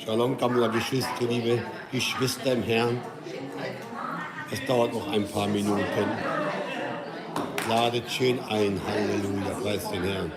Shalom, Kamla, Geschwister, liebe Geschwister im Herrn. Es dauert noch ein paar Minuten. Ladet schön ein. Halleluja, preis den Herrn.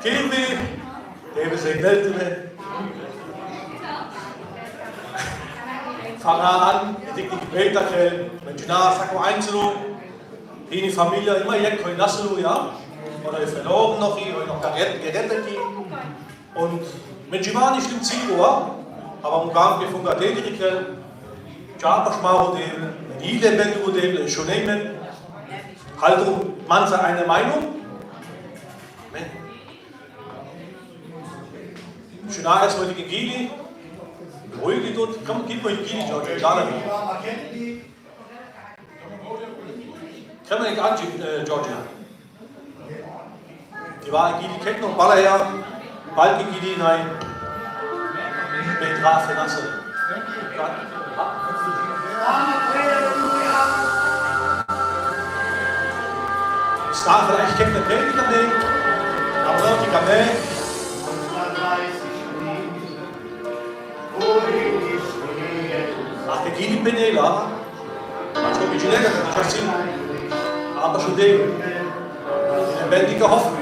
Kiwi, even zijn welten. Fangen an, ich die Gebete, wenn ich nach Sacco einzeln, die Familie immer jetzt können lassen, ja, oder ich verloren noch hier, oder noch gerettet hier. Und wenn ich mal nicht im Ziel war, aber um gar nicht von der Tätigkeit, Java-Schmau-Modell, Niederwelt-Modell, schon nehmen, halt manche eine Meinung. Schon erstmal die Gili, ruhig dort, komm, gib mir die Gili, George, egal wie. Kann man nicht anschauen, Georgia. Die war Gili, kennt noch Baller her, bald die Gili hinein, Betrag für Nasse. Staan vielleicht kennt der Prediger nicht, aber die Kamel. Ach, der Gili Penela, als ob ich die Länder nicht sehen, aber schon den, die lebendige Hoffnung.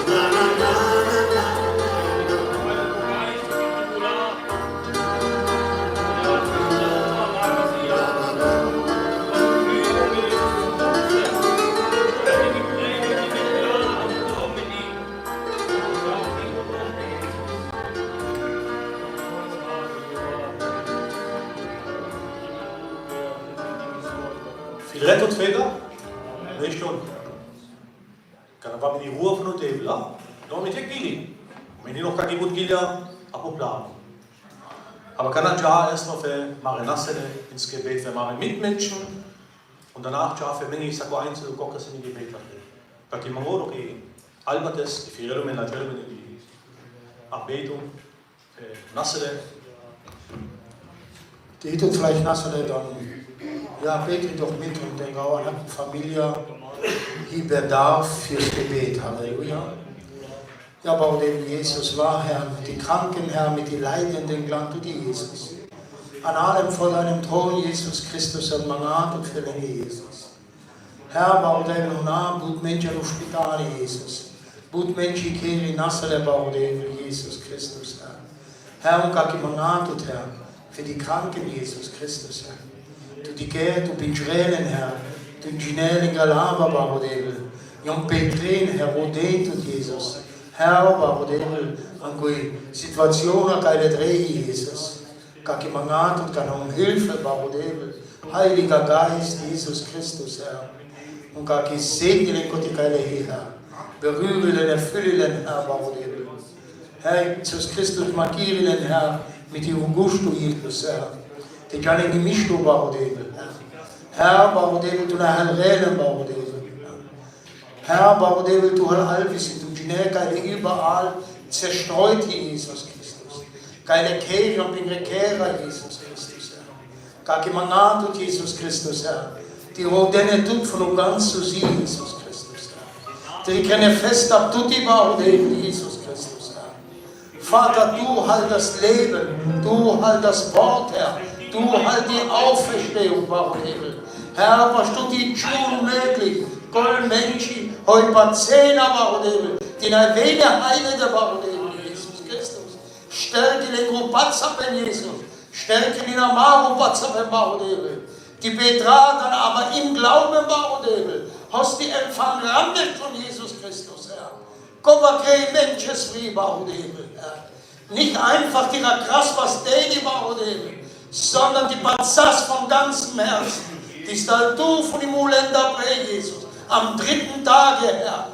Na na na na gerettet Väter? Nicht schon. Kann aber mit die Ruhe von der Table, ja? Noch mit der Gili. Wenn ich noch gar nicht gut Gilia, Plan. Aber kann ich ja erstmal für Marinassene ins Gebet, für meine Mitmenschen und danach ja für mich, ich sage einzelne Gottes in die Gebet. Kann ich mir auch okay. Albertes, die Firmen, natürlich die Anbetung, Nassere. Die tut vielleicht Nassere dann. Ja, bete doch mit und denke auch an die Familie, die bedarf fürs Gebet. Halleluja. Ja, aber dem Jesus war, Herr, die Kranken, Herr, mit den Leidenden, klang du die Jesus. An allem vor deinem Thron, Jesus Christus, und Manat und Verlänge, Jesus. Herr, bau dem Luna, but Menschen auf Spital, Jesus. But Menschen kehre Nassere, bau dem Jesus Christus, Herr. Herr, und kaki Manat und Herr, für die Kranken, Jesus Christus, Herr. Du die Gerd, du bin Schrälen, Herr. Du Ginelle, Galava, bau dem. Jom Petrin, Herr, Rodet und Jesus. Herr, bau dem, an cui Situationen, keine Dreh, Jesus. Kaki Manat und kann um Hilfe, bau dem. Heiliger Geist, Jesus Christus, Herr. Und kaki Segne, Gott, die keine Herr. Berühre den, erfülle den, Herr, bau dem. Herr, Jesus Christus, markiere den, Herr, mit ihrem Gusto, Jesus, Herr. Die kann ich nicht mehr bauen, Herr, bauen, du nach Reden bauen, Herr, bauen, du hast alles, du Ginä, keine überall zerstreut, Jesus Christus. Keine Kirche und bin Kehrer, Jesus Christus, Herr. Keine Manat und Jesus Christus, Herr. Die Rodene tut von ganz zu sie, Jesus Christus, Herr. Die können fest ab, tut die bauen, Jesus Christus, Herr. Vater, du halt das Leben, du halt das Wort, Herr. Du halt die Auferstehung, Baruch Himmel. Herr, was du die Schuhe möglich, Gott Menschen, heute Pazena, Baruch Himmel, die na Wege heile der Baruch Himmel, Jesus Christus. Stärke den Grupatzapen, Jesus. Stärke den Amaro Patzapen, Baruch Himmel. Die betragen aber im Glauben, Baruch Himmel. Hast die Empfang randet von Jesus Christus, Herr. Komm, kein Mensch frei, Baruch Himmel, Herr. Nicht einfach die krass, was die Baruch Himmel. Sondern die Bazas von ganzem Herzen. Die Staltu von dem Ulender bei Jesus. Am 3. Tage, Herr.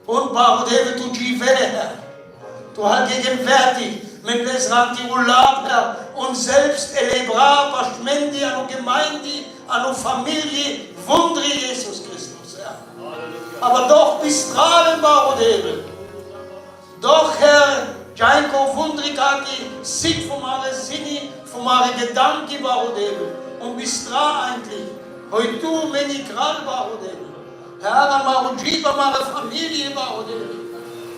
Und Baruch David, du Jive, Herr. Du halt gegenwärtig mit Lesran die Urlaub, Herr. Und selbst Elebra, Paschmendi, an der Gemeinde, an der Familie, Wundri Jesus Christus, Herr. Aber doch bis strahlen, Baruch David. Doch, Herr, Janko Wundrikaki, sieht von meiner Sinne, von meinen Gedanken, Baruch und bist dran eigentlich. Heute du, wenn ich gerade, Baruch Herr, an meiner Jiba, meine Familie, Baruch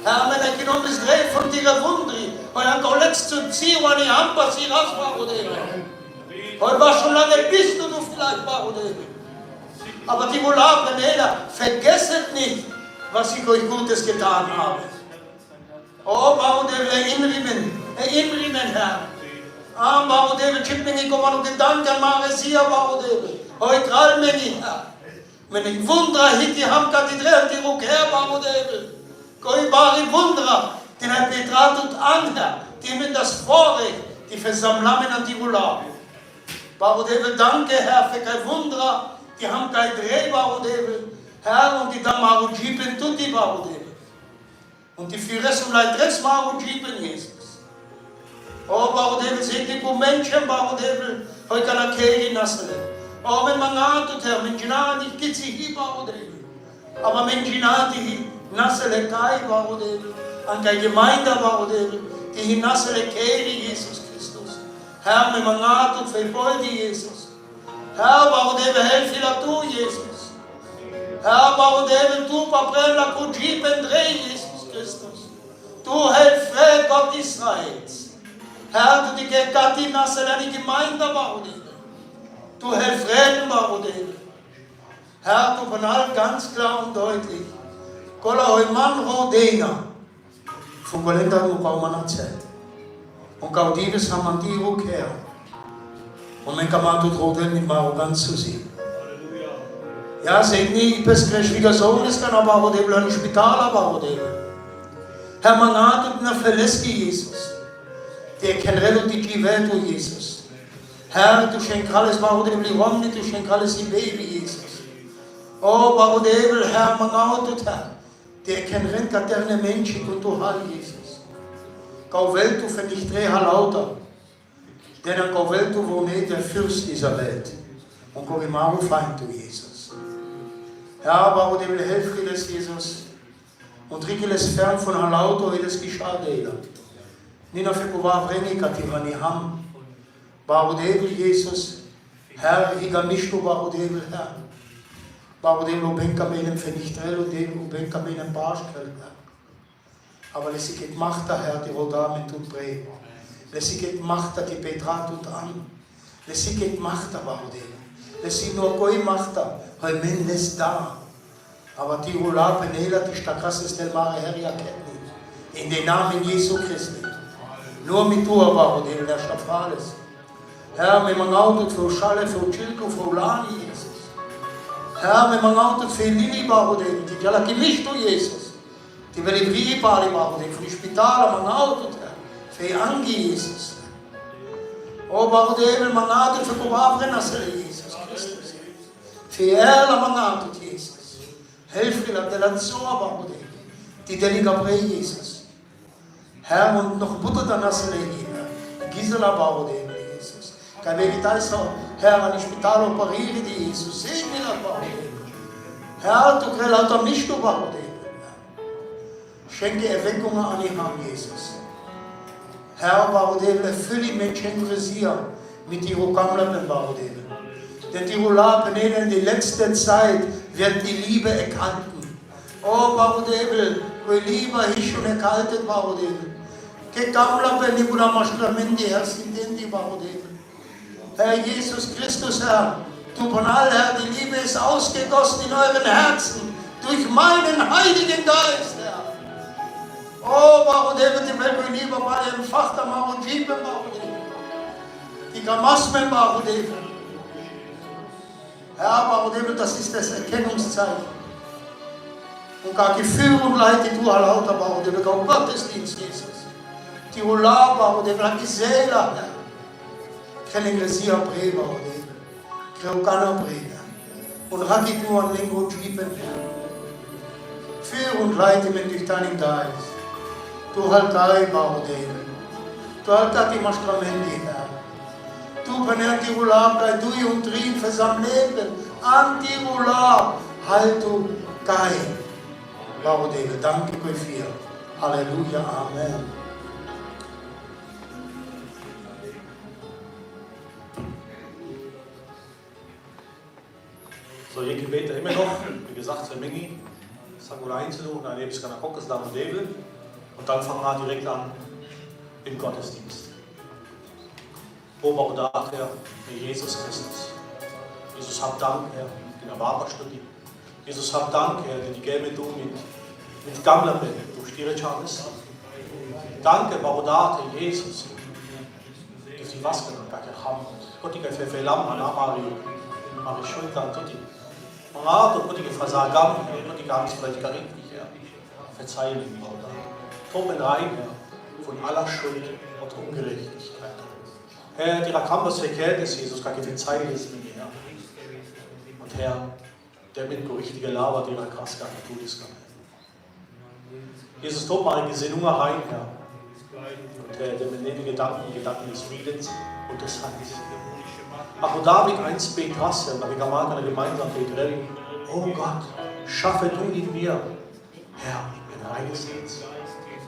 Herr, wenn ich genommen ist, dreh von dir Wundri, und dann kommt letzt zu ziehen, wenn ich Hampa, sie raus, Baruch Heute war schon lange, bist du vielleicht, Baruch Aber die Mulabren, vergesset nicht, was ich euch Gutes getan habe. Oh, Baruch erinnern, Herr. Baruch David, Chipmeni, kommen und Gedanken, Maresia, Baruch David. Heute gerade Meni, Herr. Wenn ich Wunder, Hitti, Hamka, die Dreh, die Rückkehr, Baruch David. Goi, Bari, Wunder, den ein Petrat und an, Herr. Die mit das Vorrecht, die Versammlungen an die Urlaub. Baruch David, danke, Herr, für kein Wunder, die haben kein Dreh, Baruch David. Herr, und die Damaru Jipen, tut die Baruch David. Und die Führer und Leitrex, Maru Jipen, Jesus. Oh, Baruch David, seht die Menschen, Baruch David, heute kann er Kirche nassen. Oh, wenn man hat, Herr, wenn Ginadi, geht sie hier, Baruch David. Aber wenn Ginadi, nassele Kai, Baruch David, an der Gemeinde, Baruch David, die nassele Kirche, Jesus Christus. Herr, wenn man hat, und verbeute Jesus. Herr, Baruch David, helf dir, du, Jesus. Herr, Baruch David, du, Paprella, Kujipen, dreh, Jesus Christus. Du, helf, Gott Israels. Herr, du die Gatti nasse deine Gemeinde, Baruch. Du hilf Reden, Baruch. Herr, du von allen ganz klar und deutlich. Kolla hoi man rodena. Von Golenda du kauman erzählt. Und Gaudives haben an die Rückkehr. Und mein Kamat und Rodel mit Arroganz zu sehen. Ja, seht nie, ich bin Schwiegersohn, es kann aber Baruch ein Spital, Baruch. Herr, man hat und nach verlässt Jesus. Der kennt die Kivet, Jesus. Herr, du schenkst alles, Baruch, du schenkst alles im Baby, Jesus. Oh, Barudevel, Herr, man autot, Herr. Der kann rennt Menschen und du Hall, Jesus. Kau Welt, du nicht reha lauter. Denn an kau Welt, du wo nicht der Fürst dieser Welt. Und kau imaru feind, du Jesus. Herr, Barudevel, helf dir das, Jesus. Und riekel es fern von Hall lauter, wie das geschah, Dela. Nina für Kuwa bringe Kativani Ham. Barudevel, Jesus. Herr, higa mich, du Barudevel, Herr. Barudevel, ubenka meinem Vernichtel und dem ubenka meinem Barschkel, Herr. Aber lässig et Machta, Herr, die Rodamen tut Bre. Lässig et Machta, die Petra tut an. Lässig et Machta, Barudevel. Lässig nur Koi Machta, hoi men les da. Aber die Rula Penela, die Stakasses del Mare Herria Ketni. In den Namen Jesu Christi. Nur mit Tua, Barudevel, Herr Stafrales. Herr, wir machen für Schale, für Chilko, für Lani, Jesus. Herr, wir machen für Lili, Barudevel, die Jala gemischt, Jesus. Die will ich wie Bali machen, für die Spital, man Auto, für Angi, Jesus. Oh, Barudevel, man Auto für Kubavrenasse, Jesus Christus. Für Erla, man Auto, Jesus. Helf mir, der Lanzoa, Barudevel. Die Deligabre, Jesus. Herr, und noch Butter der Nasse, Gisela, Barudevel, Jesus. Kein Vegetais, Herr, an die Spital operiere, die Jesus. Seht mir das, Barudevel. Herr, du kriegst lauter nicht, du Barudevel. Schenke Erweckungen an die Hand, Jesus. Herr, Barudevel, erfülle Menschen mit ihrer Kamlapen, Barudevel. Denn die Rulapen in die letzte Zeit wird die Liebe erkalten. Oh, Barudevel, wo Liebe ist schon erkaltet, Barudevel. Ke Kamlapen, die Budamaschlamen, die Herr, sind in die Barudevel. Herr Jesus Christus, Herr, du Panal, Herr, die Liebe ist ausgegossen in euren Herzen durch meinen Heiligen Geist, Herr. Oh, Barudevel, die Welt lieber bei dem Vater, Barudevel, die Gamasmen, Barudevel. Herr, Barudevel, das ist das Erkennungszeichen. Und gar Gefühl und Leid, die du lauter, Barudevel, gar Gottesdienst, Jesus. Die Ula, Barudevel, die Seele, Herr. Keine Iglesia, Bre, Barudevel. Kreukana, Bre, und Rakit nur an Lingo, Trieben, Führ und leite mit durch deinen Geist. Du haltai, Barudevel. Du haltai die Maschlamendi, Herr. Du benennt die Ulam, kai du und Rien für sein Leben. An die Ulam, halt du Kai. Barudevel, danke für. Halleluja, Amen. So, je Gebet immer noch, wie gesagt, für Mingi, Sagula Einzel und dann lebst du keine Kokkes, Barudevel. Und dann fangen wir direkt an im Gottesdienst. Oberdat, Herr, Jesus Christus. Jesus, hab Dank, Herr, in der Wahrstudie. Jesus, hab Dank, Herr, denn die Gelbe du mit Gamlaben durch die Rechanes. Danke, Barudat, Jesus. Dass die Wasser gar kein Ham. Gott, ich kann für Lam, Anna, Mari, Schulter, Tutti. Marat, und Gott, ich kann Sagam, Gott, ich kann vielleicht gar nicht, Herr. Verzeih mir, Barudat. Komm rein, Herr, von aller Schuld und Ungerechtigkeit. Herr, die Rakambas verkehrt ist, Jesus, gar keine Zeit ist mit mir, Herr. Und Herr, der mit richtige Lava, die Rakas gar nicht tut ist, gar nicht. Jesus, tut mal eine Gesinnung rein, Herr. Und Herr, der mit den Gedanken des Friedens und des Heils. Aber David 1 Petras, Herr, weil wir mal eine gemeinsam beten. Oh Gott, schaffe du in mir, Herr, ein reines Herz.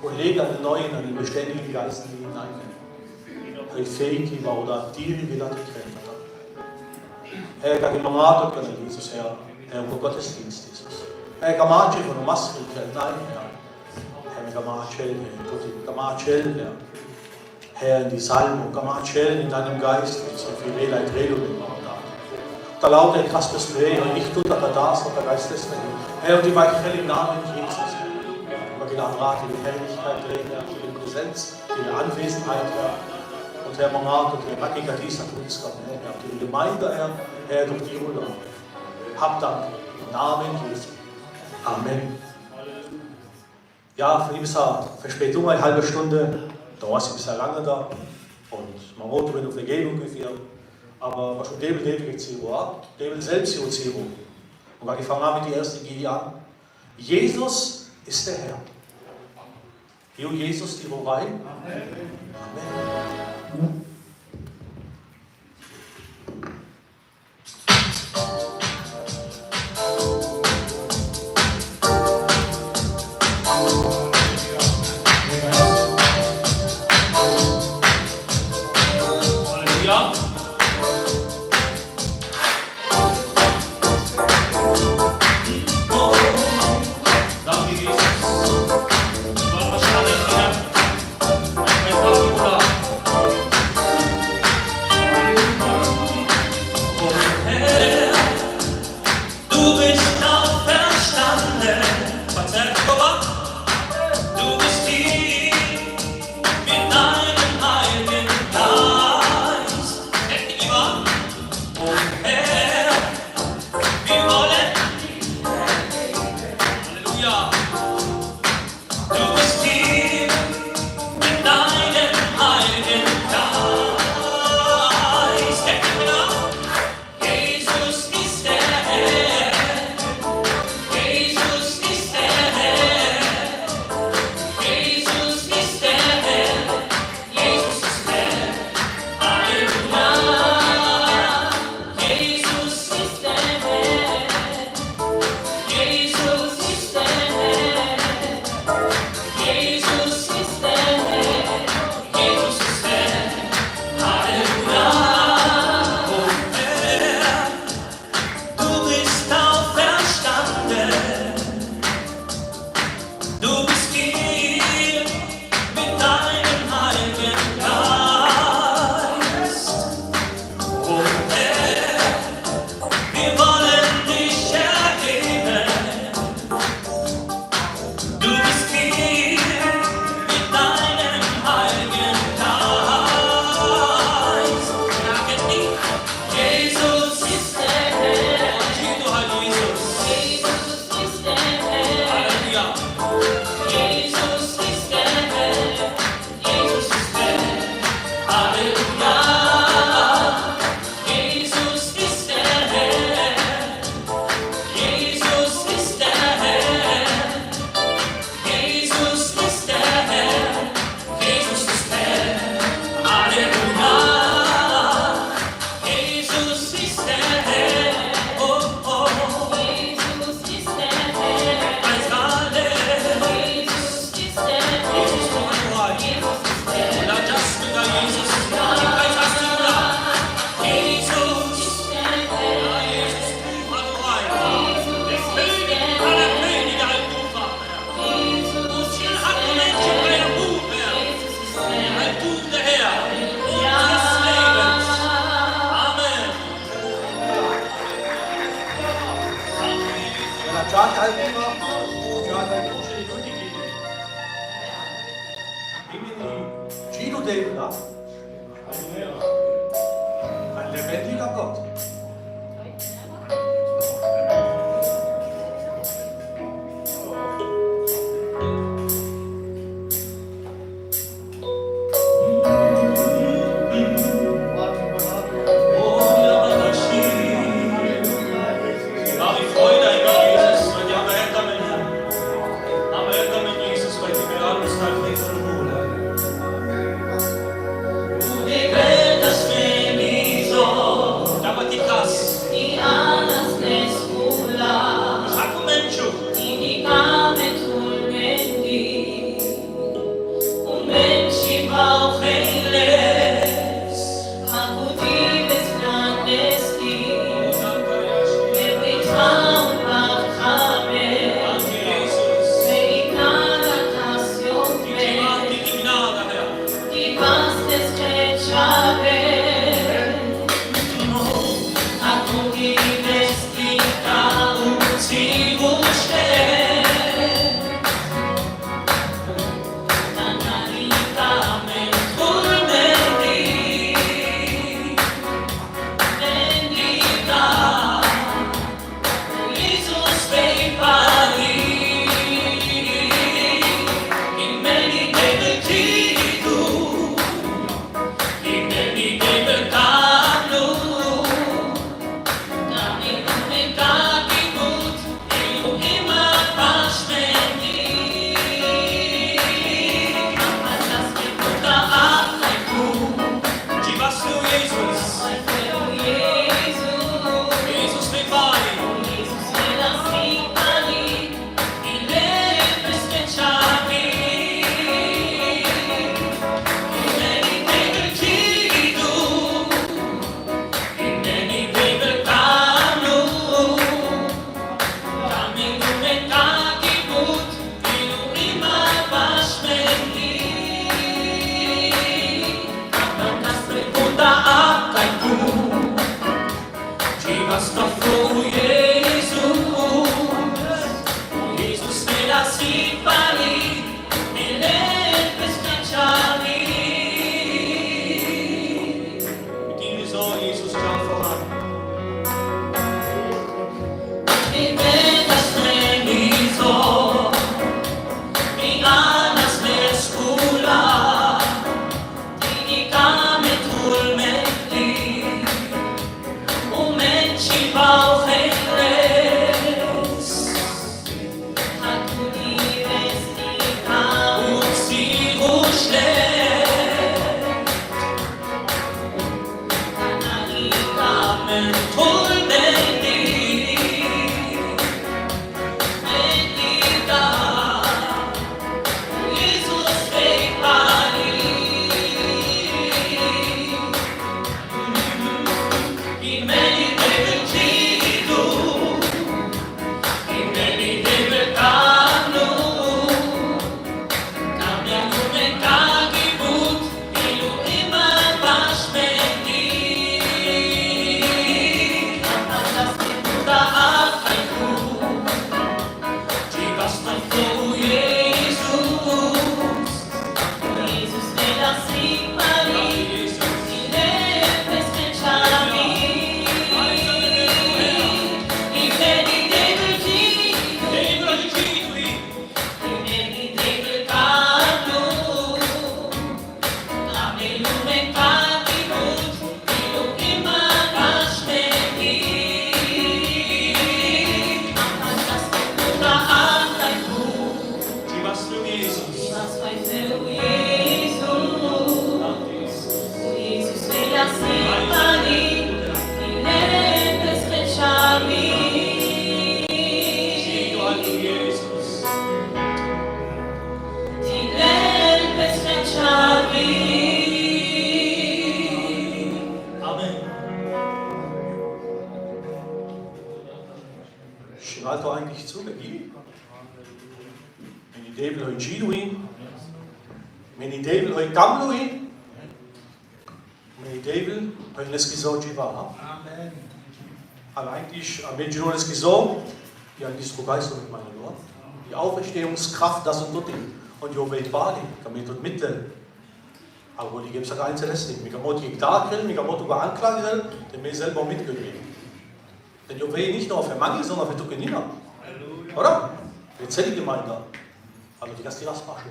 Und lege einen neuen, einen beständigen Geist in ihn hinein. Fähig war oder dir wieder die Kräfte. Herr, kann ich mal Jesus, Herr, wo Gottesdienst ist. Herr, kann man von Masken, nein, Herr, kann man Herr, Herr, in die Salmen, kann man in deinem Geist, so viel Leid, Redung, da lautet Kasper Spray und nicht tut, dass das, was der Geist ist, Herr, und die weichen im Namen Jesus. In der Rat, in der Herrlichkeit, in der Präsenz, in der Anwesenheit, Herr. Und Herr, Mamat und Herr, Makikatis hat uns gehabt, Herr, die Gemeinde, Herr, durch die Ruhe. Hab Dank, im Namen Jesu. Amen. Ja, für die Verspätung eine halbe Stunde, da war sie bisher lange da. Und man wollte mir Vergebung geführt. Aber was schon Debel jetzt hier war, Debel selbst hier. Und ich fange an mit der ersten Idee an. Jesus ist der Herr. Jo, Jesus, die Wobei. Amen. Amen. Ein lebendiger Gott. Schreit doch eigentlich zu, Gigi? Wenn die Devil heute Gidui, wenn die Devil heute Gamlui, wenn die Devil heute Neskiso Jiva. Amen. Aber eigentlich, wenn du Neskiso, ja, die ist begeistert mit meiner Lord. Die Auferstehungskraft, das und dort. Und die Obeit Bali, kann mir dort mitteln. Aber wo die gibt es ja kein Celestin. Mit der Motto da grillen, mit der Motto anklagen, den mir selber mitgegeben. Denn ich will nicht nur für Mangel, sondern für Tukenina. Oder? Jetzt hätte ich gemeint da. Also die ganze Rasmasche.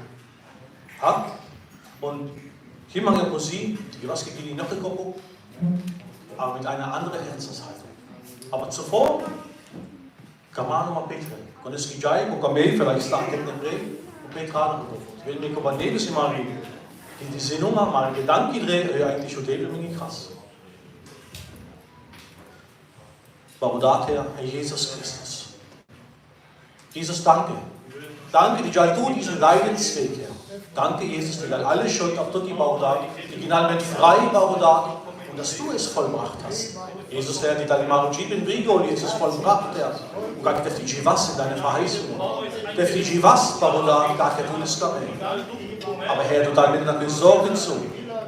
Ja? Und hier machen wir Musik, die was geht in die noch geguckt, aber mit einer anderen Herzenshaltung. Aber zuvor kann man nochmal beten. Und es geht ja, und kann mir vielleicht sagen, in den Brief, und Petra noch gefunden. Ich will mir aber neben mal reden. Die Sinnung mal Gedanken drehen, eigentlich schon Devil krass. Warum da Herr Jesus Christus? Jesus, danke. Danke, die du diesen Leidensweg, Herr. Danke, Jesus, die alle Schuld auf die Bauda, die finalmente frei Bauda und dass du es vollbracht hast. Jesus, Herr, die deine Marujib in Brigo, Jesus vollbracht, Herr. Und Gott, der die Jivas in deine Verheißungen. Der die Jivas Bauda, Gott, der du es aber Herr, du deine mit Sorgen zu.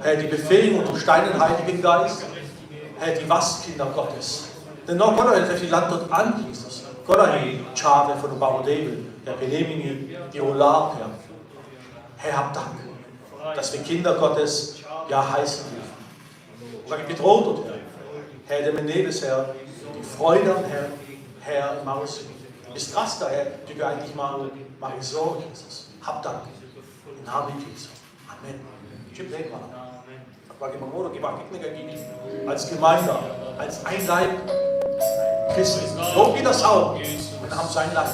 Herr, die Befähigung durch deinen Heiligen Geist. Herr, die was, Kinder Gottes. Denn noch Gott, der die Land dort an, Jesus. Gott, die Chave von dem Barodebel, der Benemini, die Olar, Herr. Herr, hab Dank, dass wir Kinder Gottes ja heißen dürfen. Und ich bedroht und Herr, der Menedes, Herr, die Freude am Herrn, Herr, im Haus. Ist Raster, Herr, die wir eigentlich mal ich so, Jesus. Hab Dank. Im Namen Jesu. Amen. Als Gemeinde, als ein Leib Christi. So geht das auch. Wir haben sein Leib.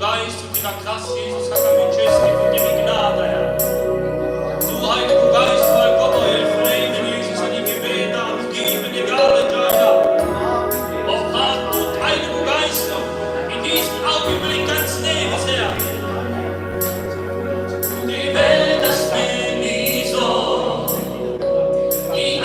Geist und dieser Kraft, Jesus, hat er mit Christi und die Gnade, Herr. Du, Heiliger Geist, weil Gott hilft, reden, Jesus, an die Gebete abgeben, egal in deiner. Auf Rat und Heiliger Geist, in diesem Augenblick ganz näheres, Herr. Die Welt, das bin ich so, die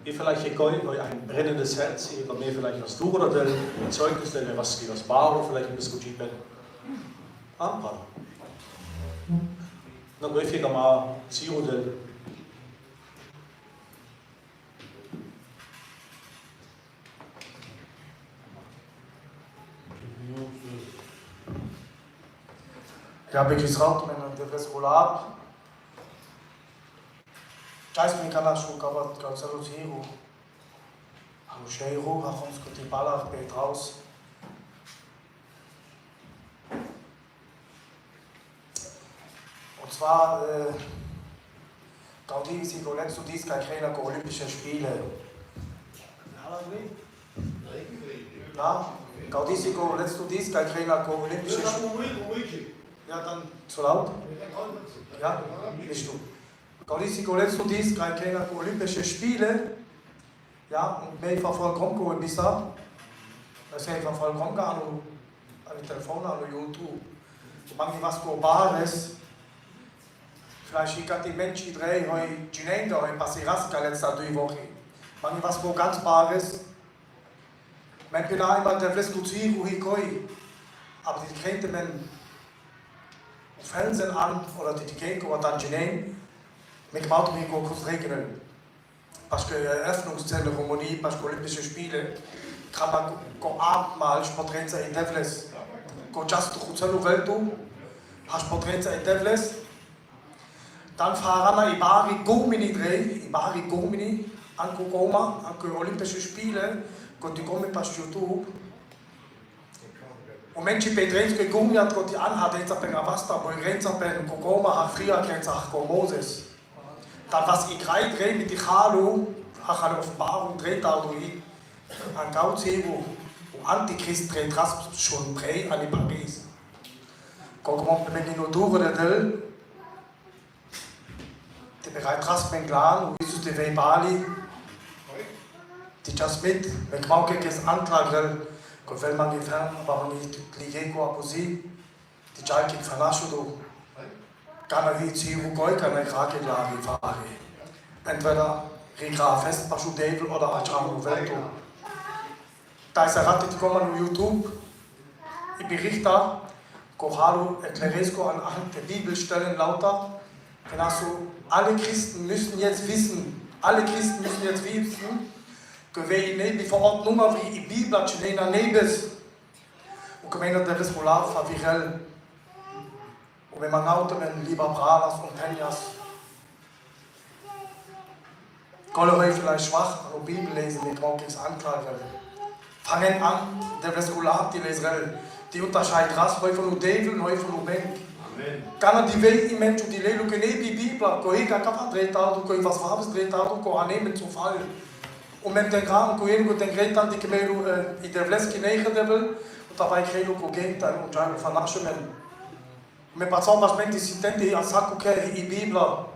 Ihr vielleicht euch ein brennendes Herz, ihr mir vielleicht was tun oder del Zeugnis, der was Baro vielleicht ein bisschen gut wird. Ampa. Dann gehen wir mal Zio del. Ja, bekis raut men devres rolab. Jais men kana shukavat kautsalut hiru. Au sheiru hachons kuti balach betraus. Und zwar Gaudi si golet zu dies kein keiner Olympische Spiele. Ja, Gaudi si golet zu dies kein keiner Olympische Spiele. Ja, dann zu laut? Ja, nicht du. Gaudisico letztes dies, keine Olympische Spiele. Ja, und mehr vollkommen und bis da. Das ist einfach vollkommen an die Telefon, an YouTube. Und manche was Globales. Vielleicht ich kann die Menschen drehen, heute Ginenda, heute Passiraska letzte 3 Wochen. Manche was ganz Bares. Man bin einmal der Diskutieren, wo ich gehe. Aber die kennt man Fernsehen an oder die Gegend oder dann Genève, mit dem Auto kurz regeln. Parce que Eröffnungszeremonie, parce que Olympische Spiele, kann man abendmahl Sportrenza in Devles. Go just to Huzelu Weltu, hast Sportrenza in Devles. Dann fahren wir Ibari Gomini dreh, Ibari Gomini, an Goma, an Olympische Spiele, go die Gomi pas YouTube. Und Menschen Petrenske Gumiat goti anhat, jetzt ab der Vasta, wo ich Grenzer bin, Goma, ha früher Grenzer, go Moses. Dann was ich rein drehe mit die Chalu, ha eine Offenbarung dreht da durch, an Gauzebo, und Antichrist dreht das schon prä an die Paris. Guck mal, wenn die nur durch der Del, die bereit Raspen klar, und Jesus de Weibali, die just mit, wenn man es anklagt, wenn man gefällt, aber man nicht liegt così, die Jalki verlasciuto, kann er Ziru Goi, kann er Krake Lari fare. Entweder Rigra Fest, Paschu Devil oder Achamu Velto. Da ist Ratte, die kommen auf YouTube. Ich berichte, Kohalo erkläresco anhand der Bibelstellen lauter. Wenn also alle Christen müssen jetzt wissen, Că vei nebi for nummer vi I Biblia chilena nebes. O comendo de vescolar fa virel. O wenn man auto men lieber Bralas und Penjas. Kolle heu vielleicht schwach, aber Bibel lesen mit Rockings Anklage. Fangen an, der Vescolar die Lesrel. Die unterscheidet ras heu von Devil und heu von Bank. Kana die Welt im Mensch und die Lelo que nebi Biblia, ko ega capa dreitado, ko was warves dreitado, ko anemen zu Fall. Und mit den Graben, ko ego den Gretan, die Kemelu in der Vleski negedevel, und dabei krelo ko genta und jago fanashmen. Me passava bem de sitente a saco que I Biblia.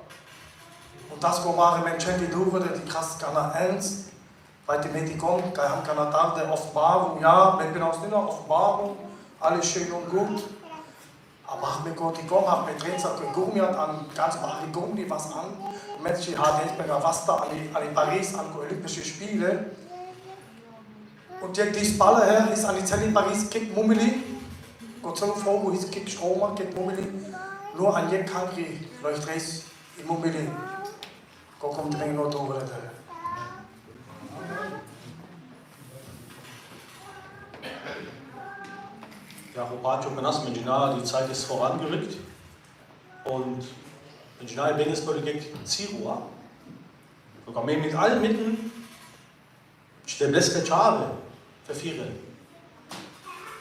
Und das ko mare Menschen die dure, die krass kana ernst. Bei dem Medikon, kai ham kana tarde Offenbarung, ja, wenn wir aus der Offenbarung, alles schön und gut. Aber mir Gott die Gom hat mit Trainer gegumiert an ganz Marigon die was an. Menschen hat Helsberger was da an Paris an Olympische Spiele. Und jetzt die Balle her ist an die Zelle in Paris kick Mumeli. Gott sei Dank wo ist kick Stromer kick Mumeli. Nur an je Kankri läuft reis in Mumeli. Gott kommt drin nur drüber. Ja, Robatio Menas Menjina, die Zeit ist vorangerückt und Menjina Benespolitik Zirua. Sogar mit allen Mitteln Stebleske Chave verfieren.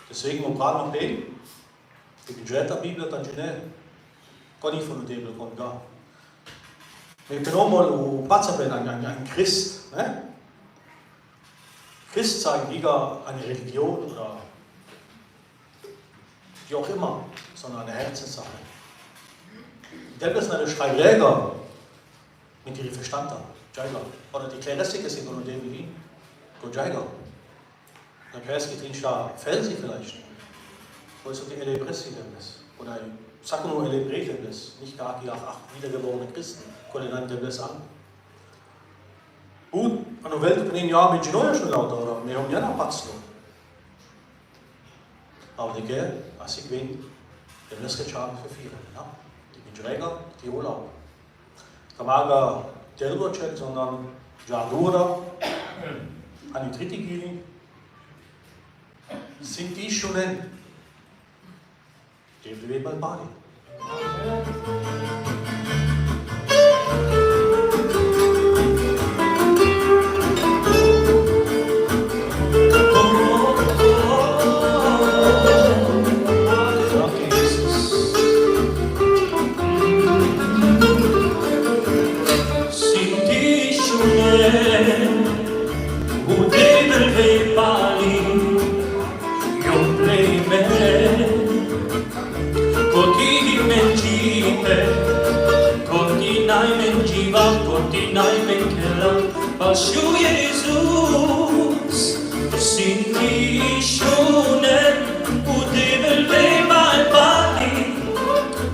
Deswegen um gerade noch den, die Budgeta Biblia Tanjine, Gott nicht von der Bibel von gar. Wir können auch mal ein Christ, ne? Christ zeigen wieder eine Religion oder wie auch immer, sondern eine Herzenssache. Der ist eine Schreibräger mit ihrem Verstand da, Jaiga. Oder die Kläressige sind nur dem wie ihn, go Jaiga. Der Kreski trinkt da Felsi vielleicht. Wo ist die Elebresi denn das? Oder sag nur Elebrete das, nicht gar die 8 wiedergeborene Christen, können dann das an. Gut, an der Welt können ja mit Genoa schon lauter, oder mehr um Jana Paxlo. Aber die Gär, als ich bin, der Leske Charme für viele. Ja? Die Mitjäger, die Urlaub. Kamaga Delgocek, sondern Jadura, an die dritte Gili, sind die schon die leben bei Bali. Als du Jesus sind die Schonen und die will bei Bali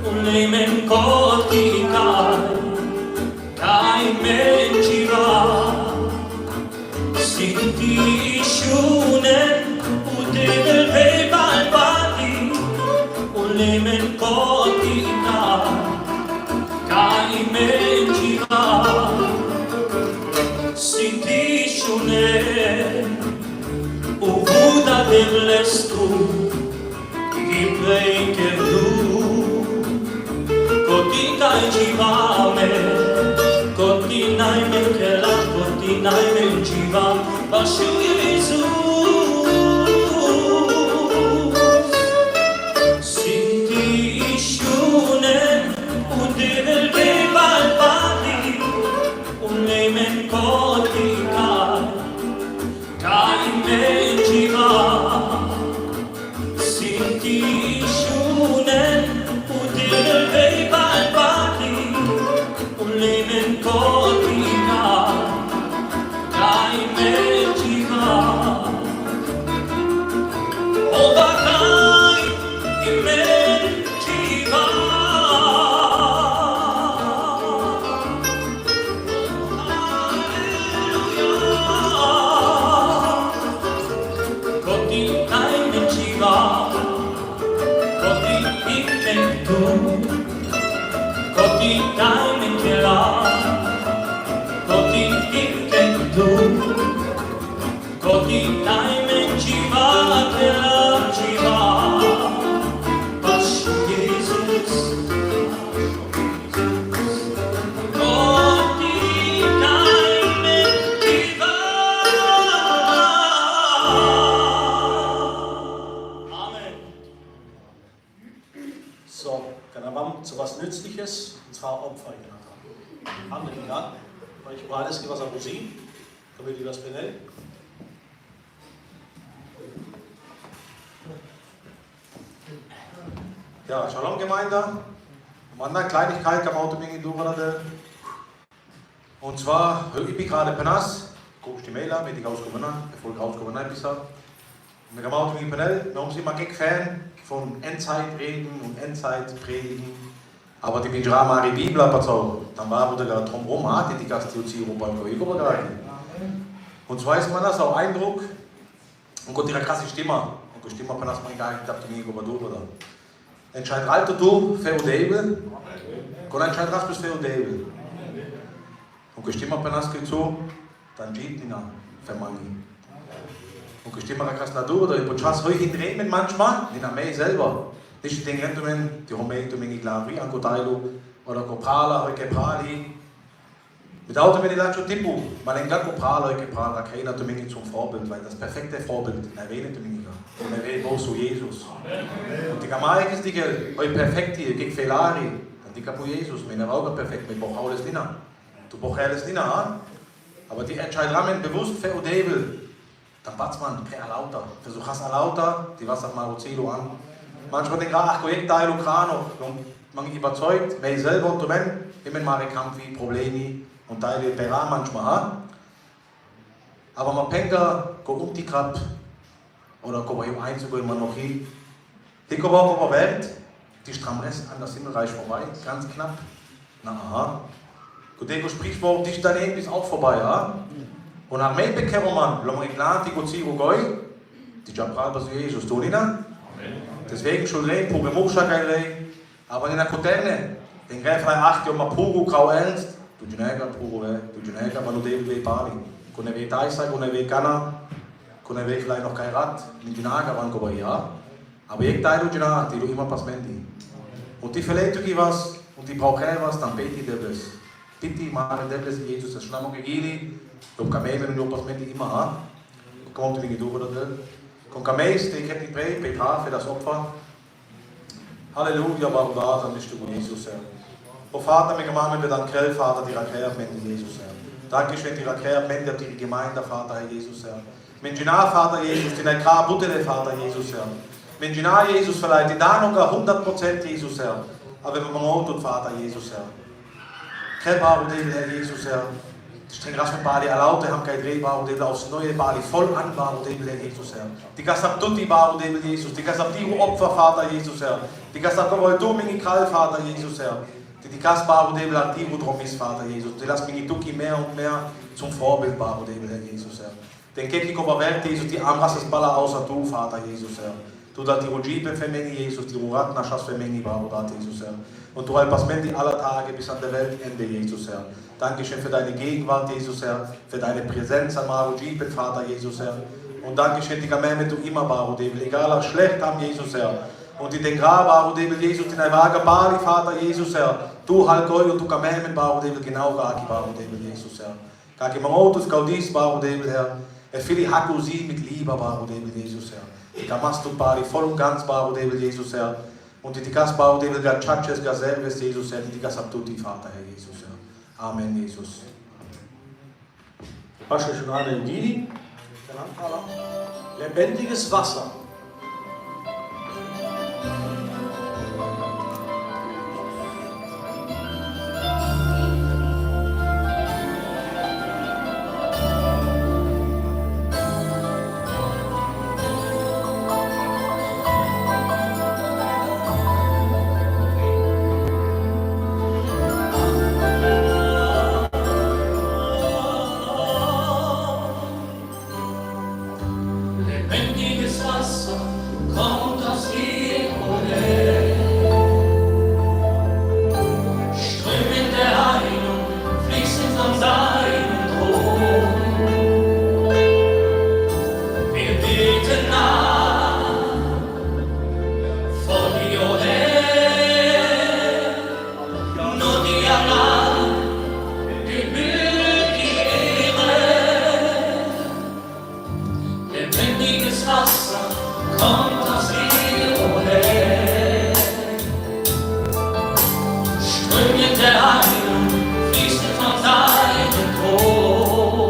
und nehmen Gott die kein Mensch war. Sind die Schonen und die will bei Bali und nehmen Gott die kein Mensch war. Sinti shune o Buddha debles tu Gibrei kerdu Kotinai jivame Kotinai menkela Kotinai menjiva Bashu Jesus Sinti shune o devel bebal badi Nehmen Gott die kein Mensch war. Sind die Schonen und die Weber Badi und nehmen Gott die kein Mensch war. So, dann haben wir zu was Nützliches, und zwar Opfer genannt haben. Halleluja. Weil ich war alles, was er Musik, damit ich das benenne. Ja, Shalom Gemeinde. Eine Kleinigkeit kann man auch mit und zwar, ich bin gerade Penas, guckst die Mail an, mit ich rausgekommen, bevor ich rausgekommen bin bisher. Wir haben auch mit Panel, wir sind immer Fan von Endzeitreden und Endzeitpredigen. Aber die bin drama die Bibel abgezogen. Dann war wieder drumherum, die Gastioziero beim Kollegen übergereicht. Und so weiß man das auch Eindruck. Und Gott ihre krasse Stimme. Und die Stimme Penas man gar nicht gedacht, die über du oder. Entscheid alter du, Feudable. Gott entscheid raus bis Feudable. Und die Stimme Penas geht so, dann geht die nach Vermangi. Und die Stimme Penas na du oder die Podcast heute in Bremen manchmal, in der May selber. Nicht den Rentumen, die Romein, die Glavi, Angotailo oder Coprala, Rekeprali. Mit Auto wenn ich dann schon tippu, weil ein Coprala, Rekeprala, keiner zum Vorbild, weil das perfekte Vorbild, er redet Dominika. Und er redet auch so Jesus. Und die Gamaik ist die perfekt hier, gegen Felari, dann die Kapu Jesus, wenn er auch perfekt, mit braucht alles nicht. Du brauchst alles nicht, aber die Entscheidungen bewusst für Udebel, dann batzt man, per lauter. Versuch hast lauter, die was sagt Marozelo an. Manchmal denke ich, ach, Projektteil und Krano, man ist überzeugt, weil ich selber und wenn, immer mal Kampfi, Probleme und Teile Pera manchmal haben. Aber man pennt da, go die Krab, oder go im Einzug, man noch hin. Die kommen auch über Welt, die Stramrest an das Himmelreich vorbei, ganz knapp. Na aha. Gut, der Sprichwort, dich daneben ist auch vorbei, ja? Und nach mir bekehren man, Lomriklan, die Goziro Goy, die Jabral, was Jesus tun, nicht? Deswegen schon rei, Pogemusha kein rei, aber in der Koterne, den Greif frei 8 Jahre mal Pugu, Kau ernst, du Junega, Pugu, du Junega, aber nur dem Weg Bali. Kunne Weg Daisa, kunne Weg Ghana, kunne Weg vielleicht noch kein Rad, mit Junaga, wann kommen wir ja. Aber ich teile du Junag, die du immer Pasmendi. Und die verleiht du was, und die braucht was, dann beti Debles. Bitte, Mare Debles, Jesus, das Schlamm und Gegili, du Kamei, wenn du Pasmendi immer ha. Kommt du nicht durch oder drin. Con Kameis, die kennt die Petra für das Opfer. Halleluja, warum da, dann bist du gut, Jesus, Herr. O Vater, mir gemacht wir dann Krell, Vater, die Rakeer, Jesus, Herr. Dankeschön, die Rakeer, die Gemeinde, Vater, Herr Jesus, Herr. Menjina, Vater, Jesus, die Nekra, Butte, Vater, Jesus, Herr. Menjina, Jesus, vielleicht, die da noch 100% Jesus, Herr. Aber wenn man auch tut, Vater, Jesus, Herr. Krell, Herr Jesus, Herr. Ich denke, dass wir Bali erlaubte, haben kein Drehbar und aufs neue Bali voll anbar und Jesus, Herr. Die Gasab Tutti Bar und Jesus, die Gasab Tiru Opfer, Vater Jesus, Herr. Die Gasab Kowal Domini Krall, Vater Jesus, Herr. Die Gasbar und Tiru Dromis, Vater Jesus. Die lassen mich Duki mehr und mehr zum Vorbild Bar und Herr Jesus, Herr. Den Kekiko Welt, Jesus, die Amrasses Baller außer du, Vater Jesus, Herr. Du da die Rujibe für Mengi, Jesus, die Rurat Naschas für Mengi, Bar und Jesus, Herr. Und du halbst Menti aller Tage bis an der Weltende, Jesus, Herr. Dankeschön für deine Gegenwart, Jesus, Herr, für deine Präsenz, Amaro, Jibet, Vater, Jesus, Herr. Und Dankeschön, die Kameme, du immer, Baro, Debel, egal ob schlecht haben, Jesus, Herr. Und die den Grab, Baro, Debel, Jesus, in der Waage, Bari, Vater, Jesus, Herr. Du, Halgoi, und du Kameme, Baro, Debel, genau, Gaki, Baro, Debel, Jesus, Herr. Gaki, Mamotus, Gaudis, Baro, Debel, Herr. Erfülle Hakusi mit Liebe, Baro, Debel, Jesus, Herr. Die Kamastu, Bari, voll und ganz, Baro, Debel, Jesus, Herr. Und die Tikas, Baro, Debel, Gachaches, Gazelves, Jesus, Herr. Die Tikas, Abtuti, Vater, Herr, Jesus, Herr. Amen, Jesus. Pasche schon alle in die. Lebendiges Wasser. Wasser kommt aus hierher. Ströme der Heilung fließen von deinem Thron.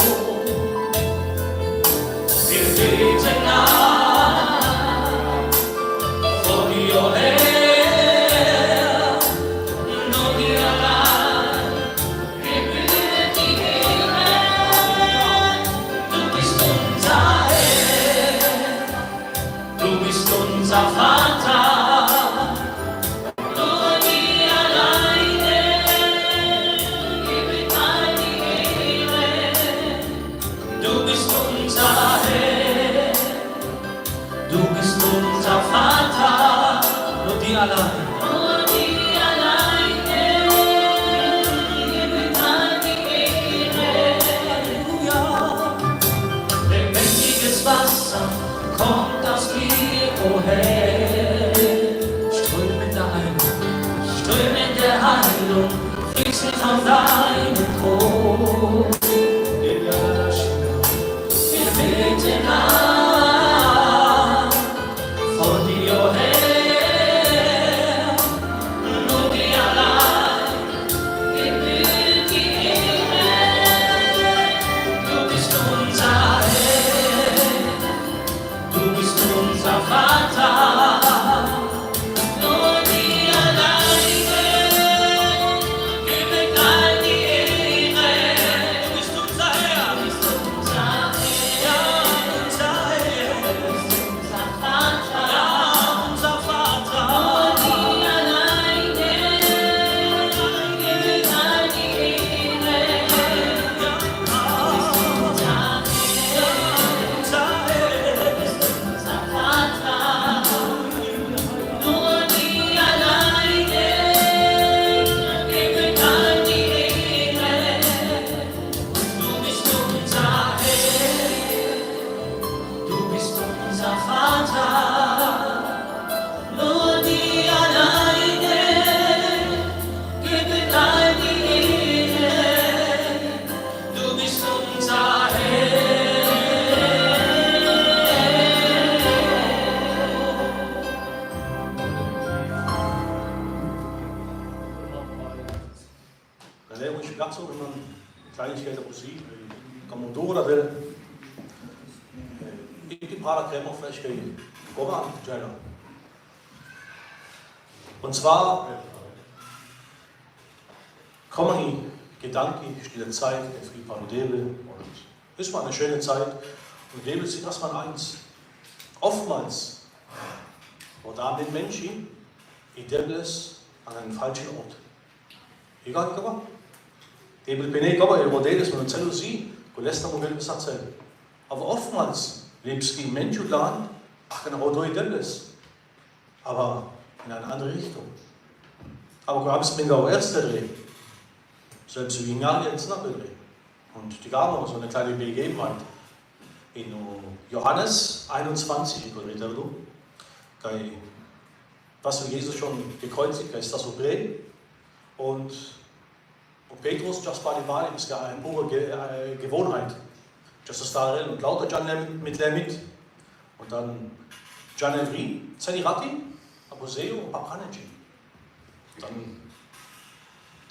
Wir beten an vor dir her, nur dir allein gebührt die Ehre. Du bist unser Herr, du bist unser Vater. Nur dir alleine gebührt all die Ehre. Du bist unser Herr, du bist unser Vater. Nur dir allein. Nur dir alleine gebührt all die Ehre. Halleluja. Lebendiges Wasser kommt aus dir, o Herr. Ströme der Heilung, Ströme der Heilung fließen von deinem Thron. Wir beten an vor dir, o Herr. Nur dir allein gebührt die Ehre. Du bist unser Herr, du bist unser Vater. Nur dir alleine gebührt all die Ehre. Du bist unser Herr, du bist unser Herr, ja, unser Herr, du bist unser Vater, ja, unser Vater. Nur dir alleine gebührt all die Ehre. Ja, du bist unser Herr, du bist unser Vater. Nur dir alleine gebührt all die Ehre. Du bist unser Herr, du bist unser Vater. Nur dir alleine gebührt all die Ehre. Du bist unser Herr. Dan leer je gat zo, en dan kleinigheid op muziek, kan man door dat willen. Ik heb paar Creme Flash gegeven. Komm an, Jenna. Und zwar kommen die Gedanken, stille Zeit, der Friedmann Debel, und ist mal eine schöne Zeit. Und Debel sieht erstmal eins. Oftmals, wo da mit Menschen, die Debel ist an einem falschen Ort. Egal, nicht aber. Debel bin ich aber, wo Debel ist, man erzählt sie, wo lässt man will was erzählen. Aber oftmals lebst du im Menschenland, ach genau, wo Debel ist. Aber in eine andere Richtung. Aber du hast mir auch erste Dreh. Selbst wie Jahr jetzt noch Dreh. Und die gab auch so eine kleine Begebenheit. In Johannes 21, was für Jesus schon gekreuzigt ist, das so Dreh. Und Petrus, das war die Wahl, ist ja eine pure Gewohnheit. Das ist da drin und lauter Jan mit der mit. Und dann Jan Evri, Zenirati, Abuseo und Papanegi. Dann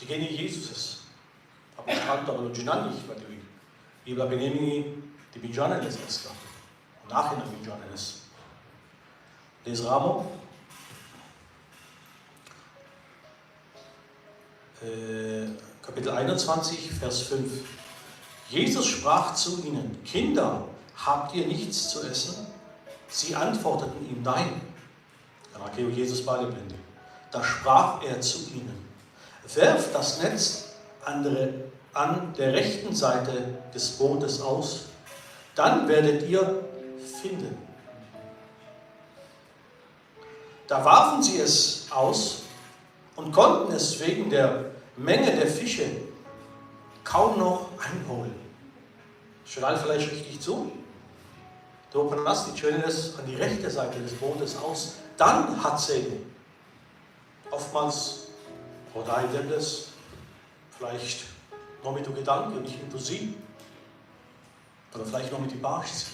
die gehen in Jesus. Aber ich kann doch Ginani, weil die Biblia Benemi, die Bijaneles ist da. Und nachher Bijaneles. Les Ramo. Kapitel 21, Vers 5. Jesus sprach zu ihnen: Kinder, habt ihr nichts zu essen? Sie antworteten ihm: Nein. Dann war Jesus Beileblinde. Da sprach er zu ihnen: Werft das Netz an der rechten Seite des Bootes aus, dann werdet ihr finden. Da warfen sie es aus und konnten es wegen der Menge der Fische kaum noch einholen. Schaut alle vielleicht richtig zu? Du openast die Schönes an die rechte Seite des Bootes aus, dann hat sie oftmals oder das vielleicht noch mit dem Gedanken, nicht mit Musik oder vielleicht noch mit dem Barsch.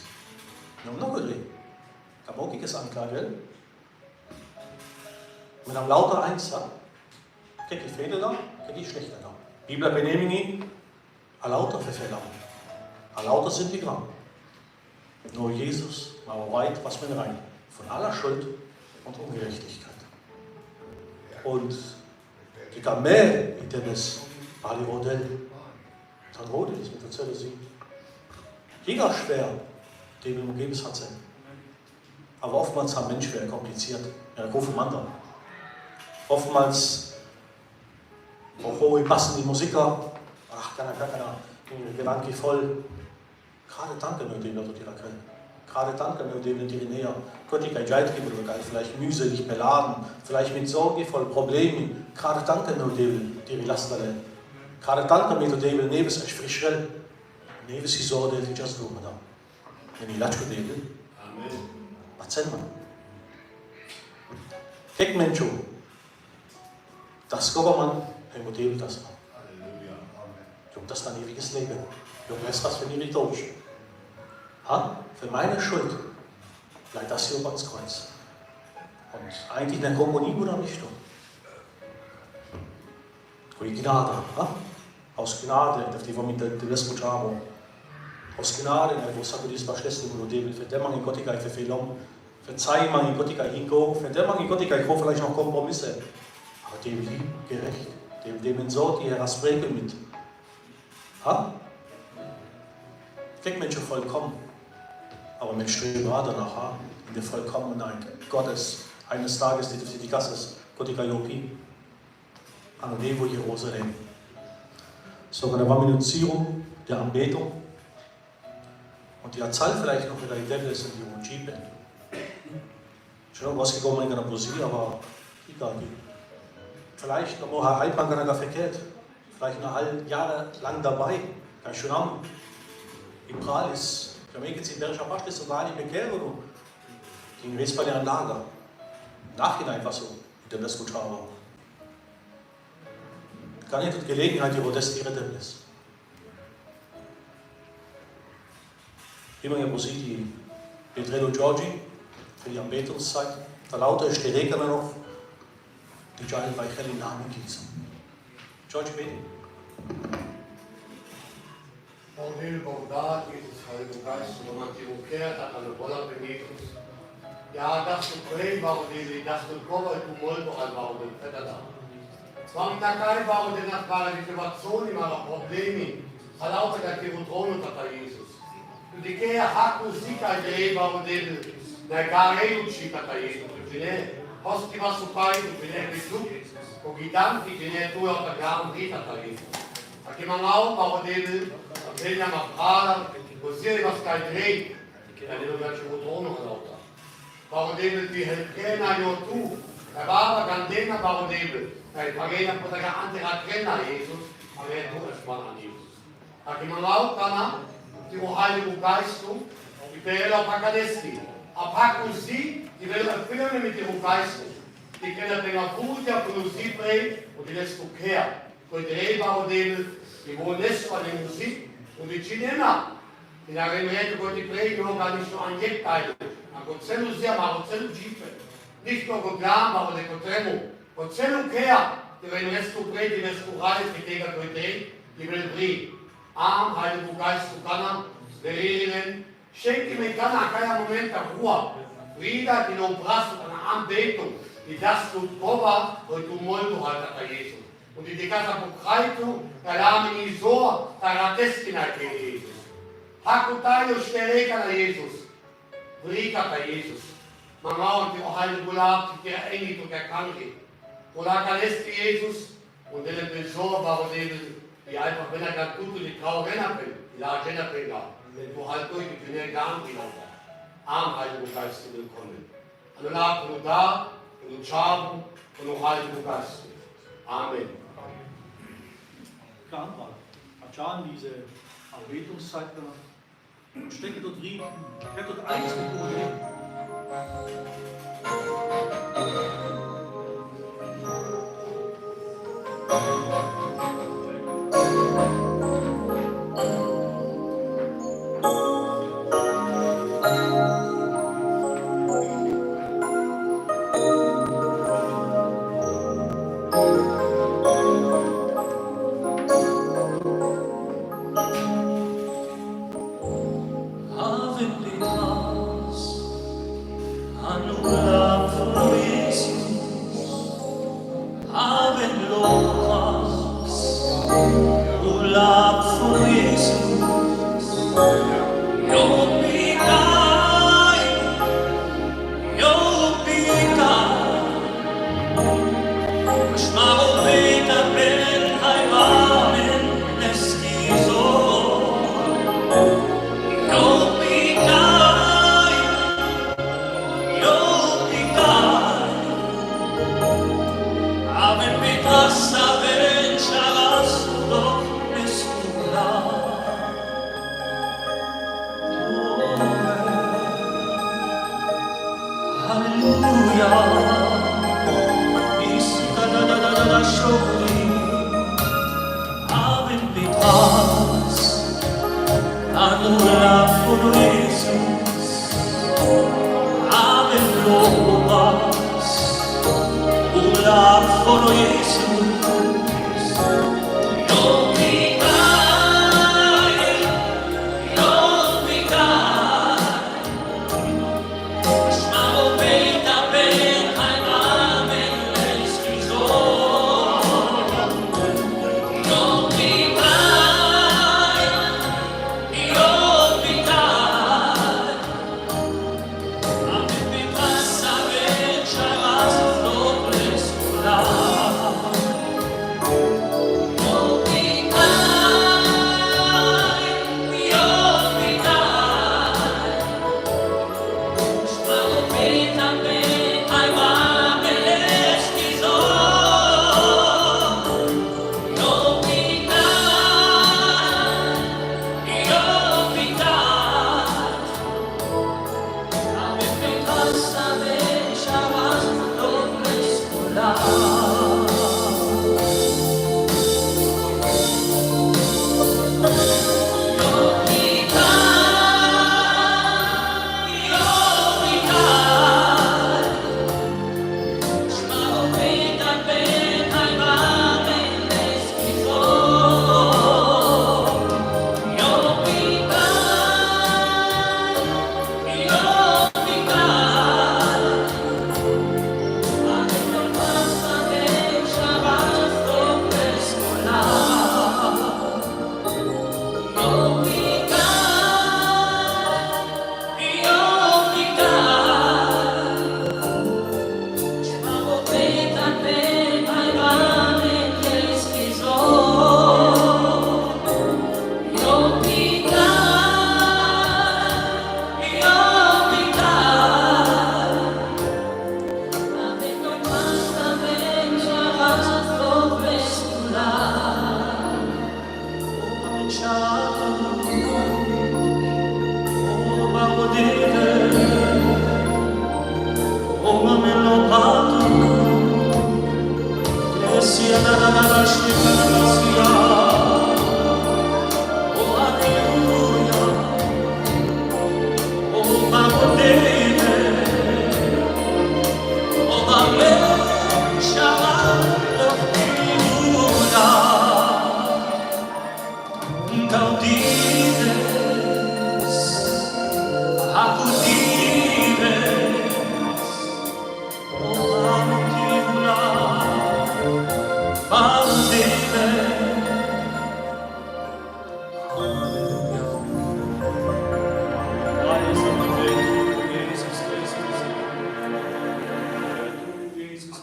Wir haben noch gedreht. Kabokiges Anklage. Mit einem lauter Eins, ja? Kijk die Fehler da, kijk die schlechter da. Biblia benehming a lauter verfehlen. A lauter sind die dran. Nur Jesus war weit was mit rein. Von aller Schuld und Ungerechtigkeit. Und die kam mehr in das war die Rodel. Dann Rodel ist mit der Zelle sie. Jeder schwer, den wir umgeben hat sein. Aber oftmals haben Menschen schwer kompliziert. Ja, rufen anderen. Oftmals auch hohe passen die Musiker. Ach, keiner, Gedanke voll. Gerade danke mir dem, dass du dir erkennen. Gerade danke mir dem, die näher. Gott, ich kann geben oder vielleicht mühselig beladen, vielleicht mit sorgevoll Problemen. Gerade danke mir dem, die Laster. Gerade danke mir dem, neben es frischel. Neben sie so, der die just doen, madame. En die latsch gedelen. Amen. Wat zijn we? Kijk mensen, das Government, hij moet even dat zijn. Halleluja. Amen. Das ist ein ewiges Leben. Weißt was für die Deutsch? Für meine Schuld bleibt das hier ans Kreuz. Und eigentlich in der Kommunie oder nicht. Durch Gnade. Aus Gnade, auf die wir mit dem escuchamos. Aus Gnade, wo sagt du, was schlecht ist, David, für den man in Gott für Fehlern, verzeih man in Gott hingo, für den man in Gott vielleicht noch Kompromisse. Aber dem lieb, gerecht, dem so, die sprechen mit. Kein Mensch vollkommen, aber mit Streben danach, in der Vollkommenheit Gottes, eines Tages, die Gasse, Gott Jopi, an Nevo Jerusalem. So eine Minutierung der Anbetung. Und die Zahl vielleicht noch wieder die Devil ist in die Ujiben. Schon rausgekommen in einer Poesie, aber egal. Vielleicht noch mal ein paar Jahre verkehrt. Vielleicht noch Jahre lang dabei. Kann ich schon haben. Im Pral ist, für mich jetzt in der Schabat ist sogar nicht Bekehrung. Ging jetzt bei der Lager. Nachhinein war so, in dem Escuchava. Gar nicht die Gelegenheit, wo das ihre Devil ist. Immer in Musik, die Petrello Giorgi, für die Anbetungszeit. Da lauter ist die Reker noch, die Giant bei Helen Namen gießen. George, bitte. Paulil Bogdat, Jesus Heiligen Geist, und man die umkehrt, hat eine Rolle benötigt. Ja, das du Prem war, das du Kova, du Molto, war, und Vetter da. Zwang Takai war, und nach der Motivation immer noch Probleme, lauter der Kirotron unter Jesus. Und die Kehr hat Musik ein Leben, und der Garei und Schick hat Jesus. Und die Hosti was zu fein, und die Besuch, und die Dank, die du auf der Garn Rita hat Jesus. Da kann man auch, aber die Veglia ma prada, così le vascai drei, che la devo dare un trono all'altra. Parodebel di Helkena io tu, la baba candena parodebel, la pagina poteva anche la trena Jesus, aveva tu es mal an Jesus. Aki man lau kana, die wo Heiligen Geist du, die Bella Pacadesti, apacu sie, die will erfüllen mit dem Geist. Die können den Abuja von sie bringen und die lässt du kehren. Durch die Parodebel, die wohnen nicht von der Musik. Und die Cinema, in der Remerete Gott die Prägung gar nicht nur an Jettteile, an Gotzello sia, ma Gotzello Gife. Nicht nur Gotlam, aber der Gotremo. Gotzello Kea, die wenn Restu Prä, die Restu Reis, die Tega Goethe, die will Brie. Arm, Heiligen Geist zu Kanna, der Regeln, schenke mir Kanna, kein Moment der Ruhe. Frieda, die noch Brass und eine Anbetung, die das tut Kova, und du Moldo halt an Jesus. Und die Dekata Bukreitu, der Lame Isor, der Radestina Jesus. Hakutayo Stereka Jesus. Brika Jesus. Mama und die Ohale Gulab, die der Engel und der Kranke. Gulaka lässt Jesus und der Besor war und die einfach, wenn gar tut, die Frau Renapel, die La Renapel da. Wenn du halt durch die Kinder gar nicht laufen. Arm Heiligen Geist willkommen. Allah und da, und Schaben und Heiligen Geist. Amen. Achan diese Anbetungszeit und stecke dort drin, wird dort eins mit השומרים, haben mit was, annullato Jesus, haben lobas, ullato Jesus, non mi cai, schmavo beta ben, ein Amen, es gizo.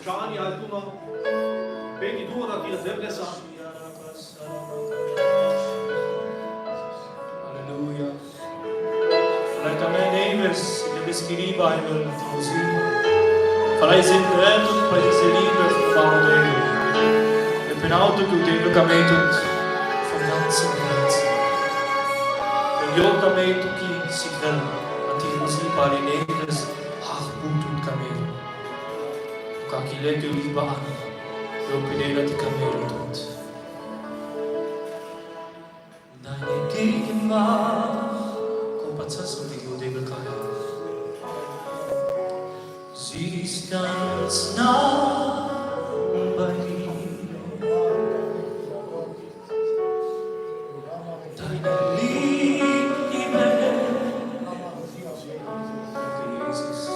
Gianni, alcuno? Vedi tu da chi è presa? Halleluja. Vielleicht am Ende ist in der Beskriba einmal die Musik. Vielleicht sind wir rettet bei dieser Liebe von Vater. Ich bin auch durch den Lokametot vom ganzen Herzen. Und Lokametot die sich dann an die Musik bei den Neves Hachbut und Kamel. Kakileke liebe an, Lopinela die Kamel tut. Deine Gegenwart, Kompazas und die Judebelkaya. Sie ist ganz nah bei mir. Deine Liebe, Jesus,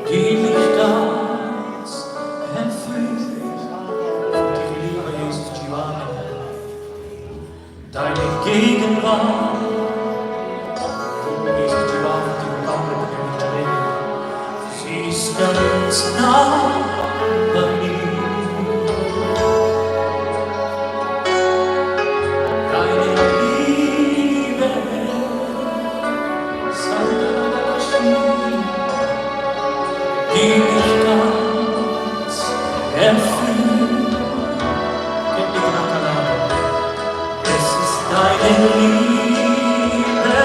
die mich ganz erfüllt. Die Liebe, Jesus, Giovanni. Deine Gegenwart, Jesus, Giovanni, die Kamera, die mich sie ist ganz nah bei mir. Deine Liebe, die mich ganz erfüllt. Es ist deine Liebe,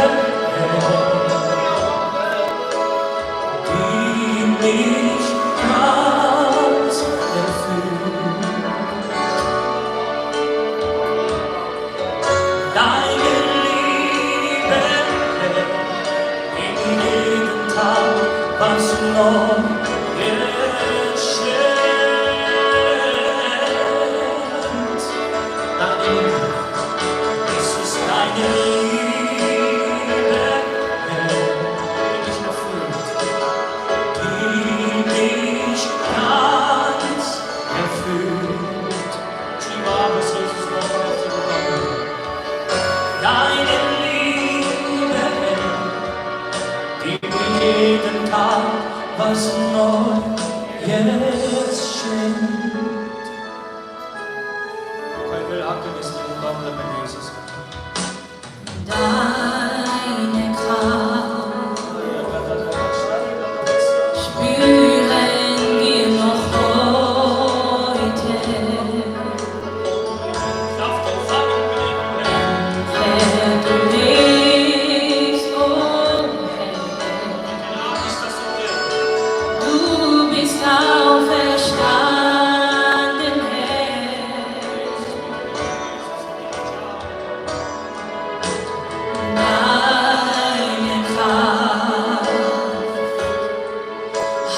die mich ganz erfüllt. Jesus, deine Liebe, die mich erfüllt, die mich ganz erfüllt. Ich liebe alles, Jesus, was auf dir kommt. Deine Liebe, die mir jeden Tag was Neues schenkt. Kein will Akten ist im Namen der Jesus. Deine Kraft spüren wir noch heute. Herr, du lebst, oh Herr, du bist auferstanden, Herr. Deine Kraft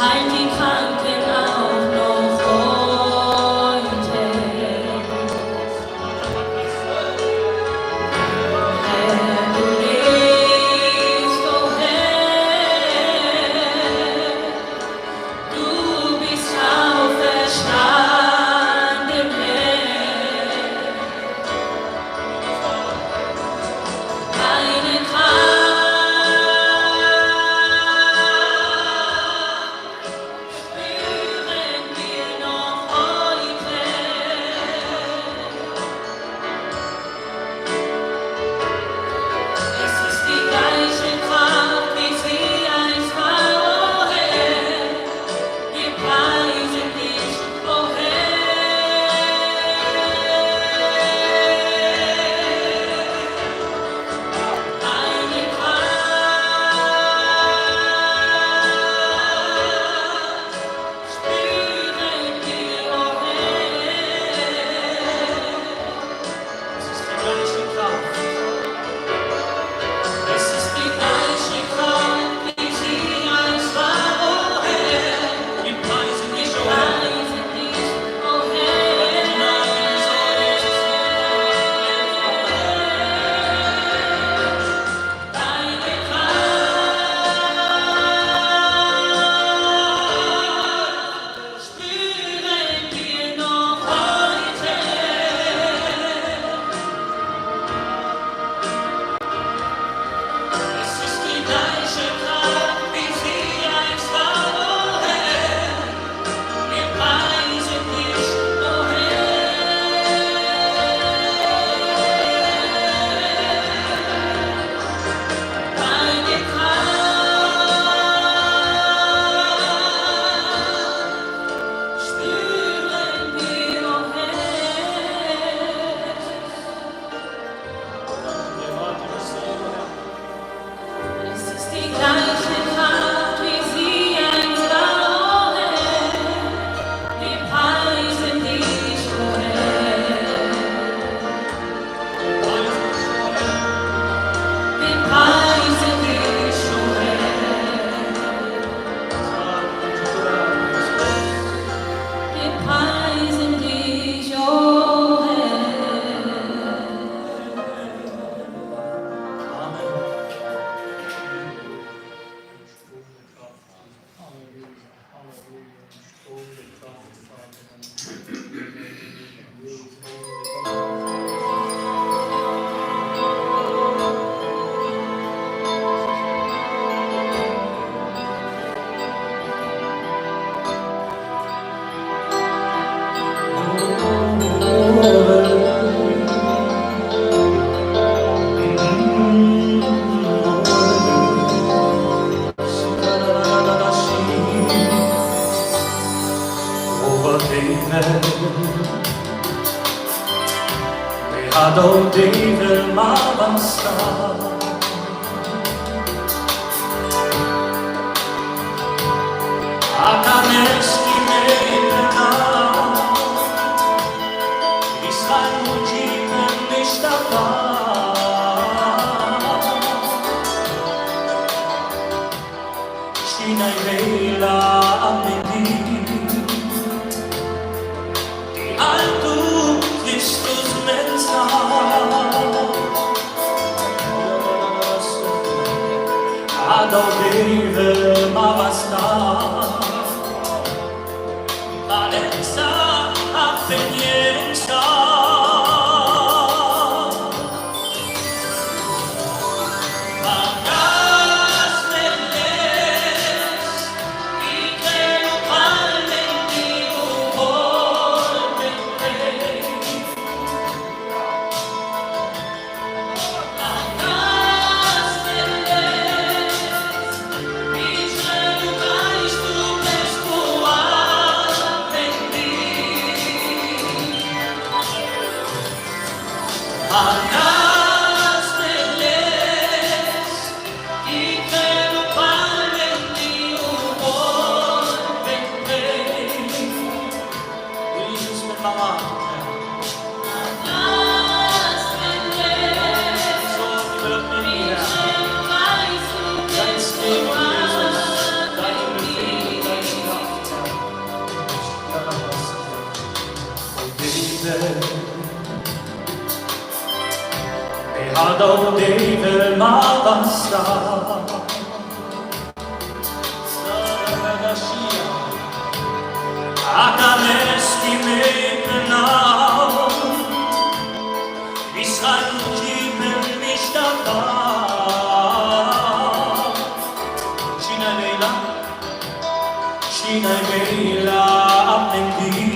heilt die Kranken auch noch heute. Herr, du lebst, oh Herr, du bist auferstanden, Herr. Deine Kraft spüren wir noch heute. Es ist die gleiche Kraft, wie sie einst war, oh Herr. Wir preisen dich, oh Herr. Deine Kraft spüren wir, oh Herr. Es ist die gleiche Kraft. Es ist die gleiche Kraft, wie sie einst war, oh Herr. Wir preisen dich, oh Herr. Deine Kraft spüren wir noch heute. Es ist die gleiche Kraft, wie sie einst war, oh Herr. Wir preisen dich, oh Herr. Deine Kraft spüren wir, oh Herr. Es ist die gleiche Kraft, wie sie einst war, oh Herr. Wir preisen dich, oh Herr. Wir preisen dich, oh Herr. Wir preisen dich, oh Herr. Amen. Beado deve m'avanzare. A canesti nella Israel muciben nishtafa. Sinai vela ameni Di altu Christus mensa Adoreve ma basta Valenza appenienza Adoreve ma basta Akamesti me penau Isanji ben mishtaka Sinai vela apnendi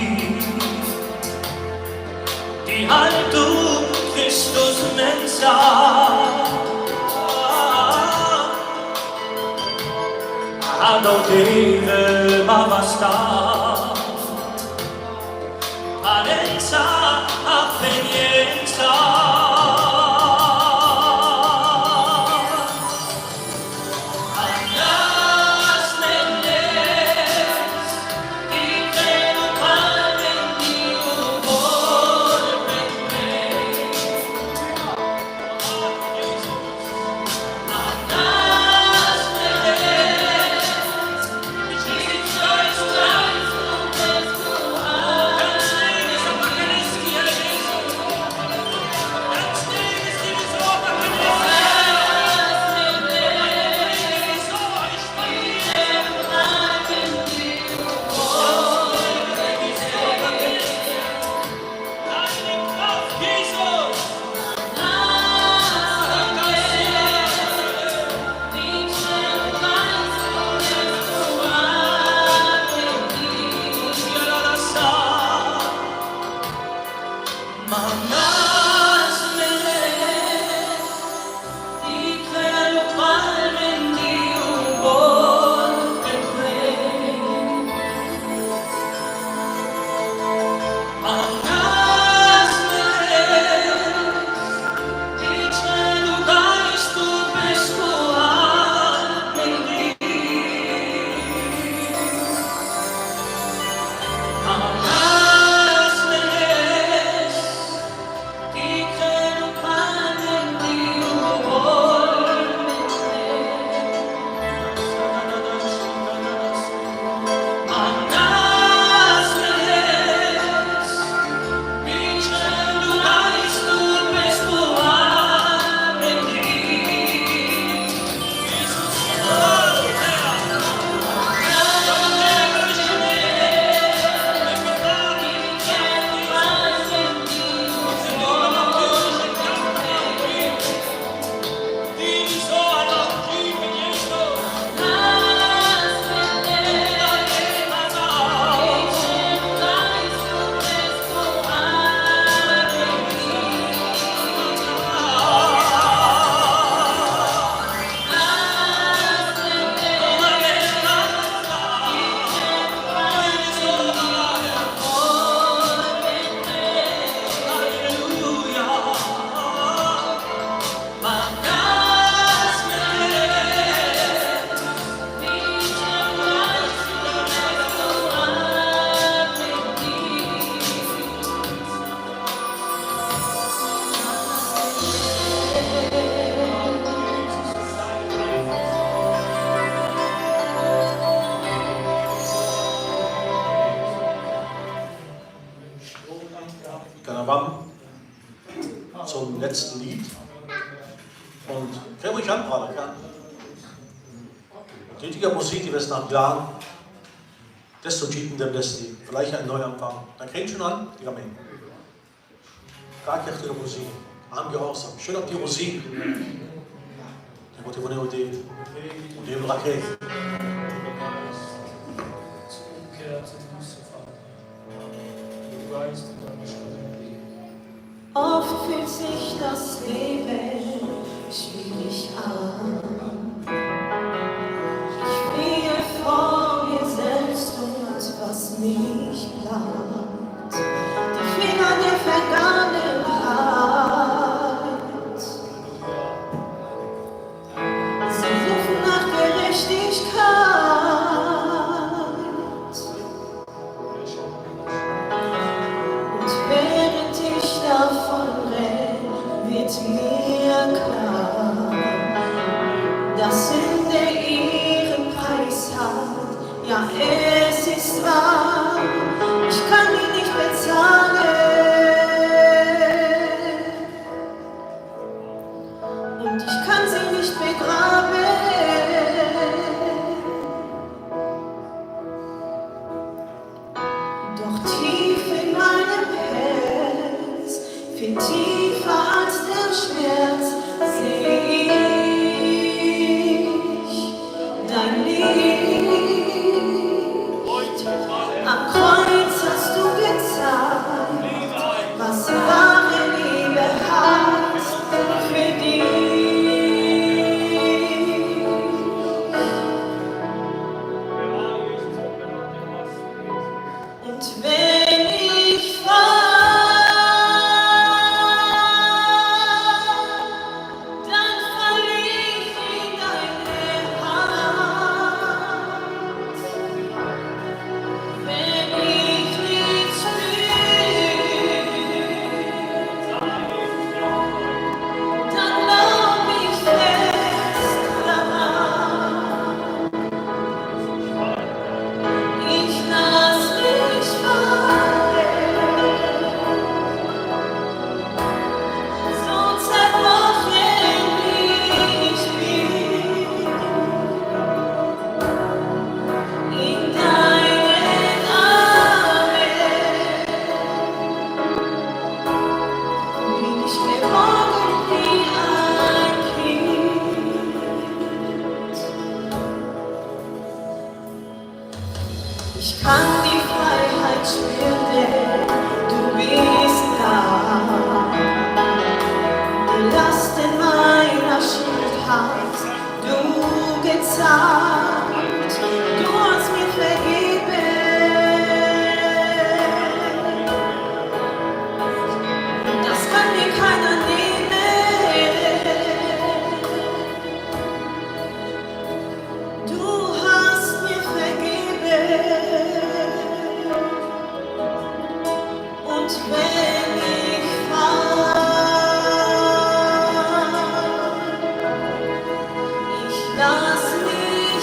Di altu Christus mensa Adoreve ma basta Valenza appenienza zum letzten Lied. Und kann ruhig anbraten, kann. Die heutige Musik, die wir es nach Jahren, desto tiefer dem Desti, vielleicht ein Neuanfang. Dann kriegt schon an, die Amen. Gar keine Musik, angehorsam, schön auf die Musik. Dann wird die Wunder und die Rakete. Oft fühlt sich das Leben schwierig an. Ich stehe vor mir selbst und was mich plant. Die Finger der Vergangenheit. Sie suchen nach Gerechtigkeit. Und während ich davon renne, wird mir klar, dass Sünde ihren Preis hat. Ja, es ist wahr, ich kann ihn nicht bezahlen und ich kann sie nicht begraben. Doch tief in meinem Herz, viel tiefer als der Schmerz, sehe ich dein Licht. Am Kreuz hast du gezeigt, was wahre Liebe hat für dich. Und wenn ich fall, dann fall ich in deine Hand. Wenn ich nichts spür, dann glaub ich fest daran. Ich lass mich fallen, so zerbrochen wie ich bin, in deinen Armen bin ich geborgen wie ein Kind. Ich kann die Freiheit spüren, du bist da. Die Lasten meiner Schuld hast du gezahlt. Du hast mir vergeben. Das kann mir keiner nehmen. Du hast mir vergeben. Und wenn ich fall, ich lass mich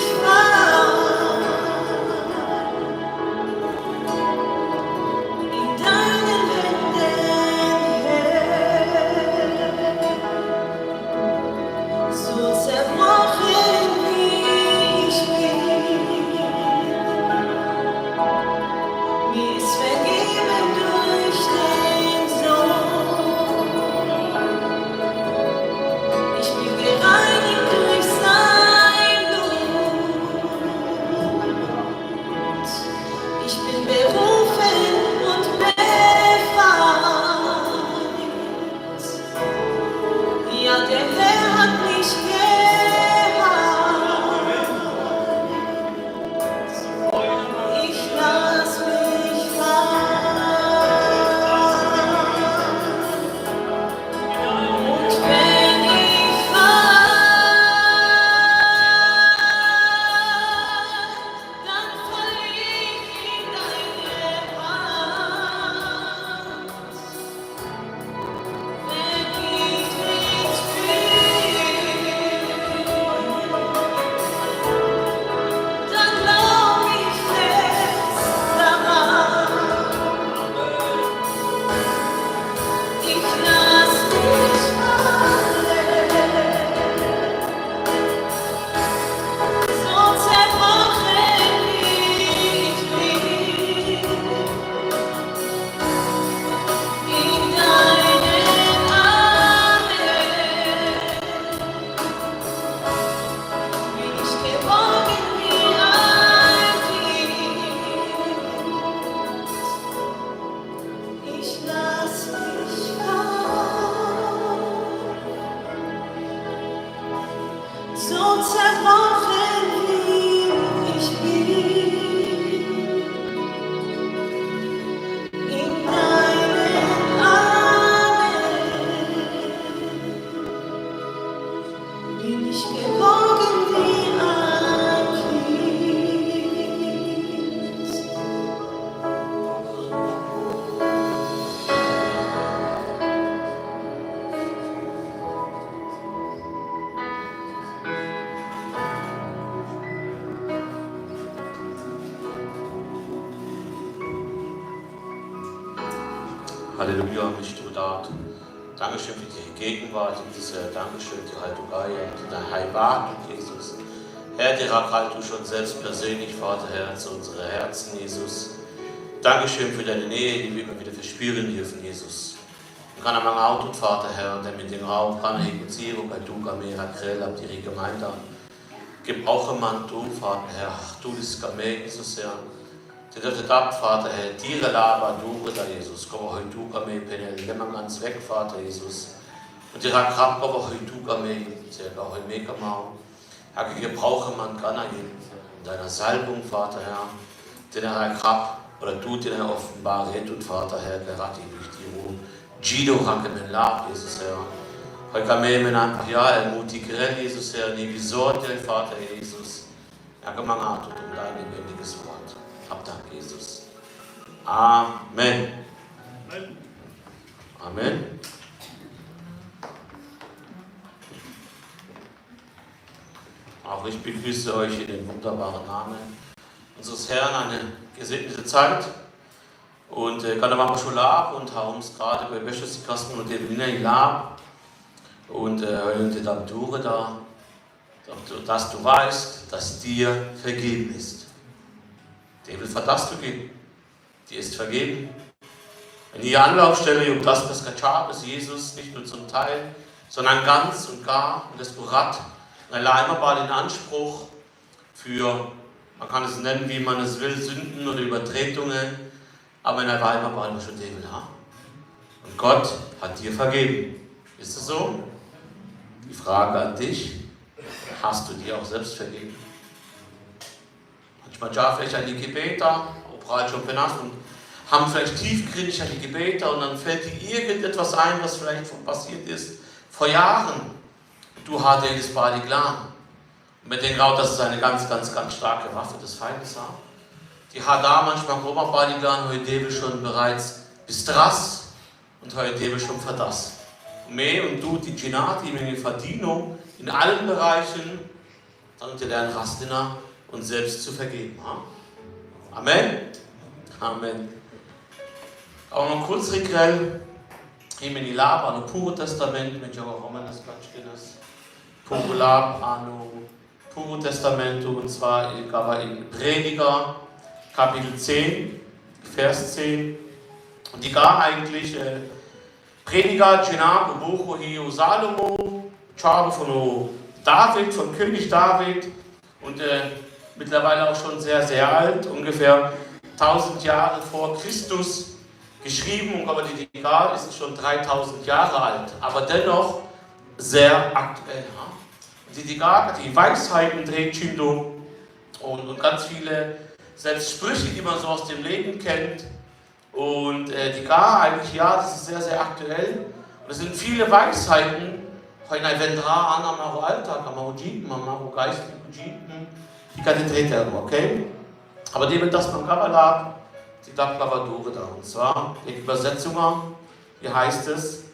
Halleluja, mich du da. Dankeschön für die Gegenwart, Dankeschön für die Haltung, für deine Heimat, Jesus. Herr, dir halt du schon selbst persönlich, Vater, Herr, zu unseren Herzen, Jesus. Dankeschön für deine Nähe, die wir immer wieder verspüren dürfen, Jesus. Und kann am Auto, Vater, Herr, der mit dem Raum kann Hegozierung, bei du, Gamera, Krell, ab die Gemeinde. Gebrauche man du, Vater, Herr, du bist Gamera, Jesus, Herr. Der dürfte ab, Vater, Herr, Tiere laber, du, da, Jesus. Komm heute, du, Gamera, Penel, lämmer ganz weg, Vater, Jesus. Und die Rakrab, komm heute, du, Gamera, der auch heute mega mau. Herr, gebrauche man kann in deiner Salbung, Vater, Herr, den Herr Krab, oder du, den Herr offenbar rettet, Vater, Herr, gerade durch die Ruhe. Gido, Hanke, mein Lab, Jesus, Herr. Heute kann mir einfach, ja, ermutigere, Jesus, Herr, nie besorgt, Vater, Jesus. Herr, gemacht hat und dein lebendiges Wort. Hab Dank, Jesus. Amen. Amen. Auch ich begrüße euch in den wunderbaren Namen unseres Herrn, eine gesegnete Zeit. Und gerade machen wir schon ab und haben uns gerade bei Wäschekasten und dem Wiener Lab und heute dann Dure da, dass du weißt, dass dir vergeben ist. Der will verdammt du gehen. Dir ist vergeben. Wenn die Anlaufstelle um das Kachab ist Jesus nicht nur zum Teil, sondern ganz und gar und das Burat. Ein Leimerball in Anspruch für, man kann es nennen, wie man es will, Sünden oder Übertretungen, aber in der Leimerball muss schon Dämon haben. Und Gott hat dir vergeben. Ist es so? Die Frage an dich, hast du dir auch selbst vergeben? Manchmal ja vielleicht an die Gebeter, obral schon benannt und haben vielleicht tiefgründig an die Gebeter und dann fällt dir irgendetwas ein, was vielleicht schon passiert ist vor Jahren. Du hattest bei die klar. Und mit den Laut, das ist eine ganz, ganz, ganz starke Waffe des Feindes. Die hat da manchmal Roma bei die klar, heute schon bereits bist drass und heute schon verdass. Mehr und du die Dschinat, die mir Verdienung in allen Bereichen, dann dir lernen Rastina und selbst zu vergeben. Amen. Amen. Aber noch kurz Regrell, hier in die Lab, an das Pure Testament, mit Java Roman, das ganz ist. Pure Lab, an Pure Testamento, und zwar in Prediger, Kapitel 10, Vers 10. Und die gar eigentlich Prediger, Gina, Bucho, Hio, Salomo, Charme von David, von König David und mittlerweile auch schon sehr, sehr alt, ungefähr 1000 Jahre vor Christus geschrieben, und aber die Digar ist schon 3000 Jahre alt, aber dennoch sehr aktuell. Die Digar, die Weisheiten dreht Chindo und ganz viele selbst Sprüche, die man so aus dem Leben kennt. Und die Gar eigentlich, ja, das ist sehr, sehr aktuell. Und es sind viele Weisheiten, heute Vendra an am Alltag, am Jeepen, am geistlichen Jeepen, die kann die okay? Aber die wird das beim Kabbalah, die Dabkavadure da. Und zwar, die Übersetzung, hier heißt es,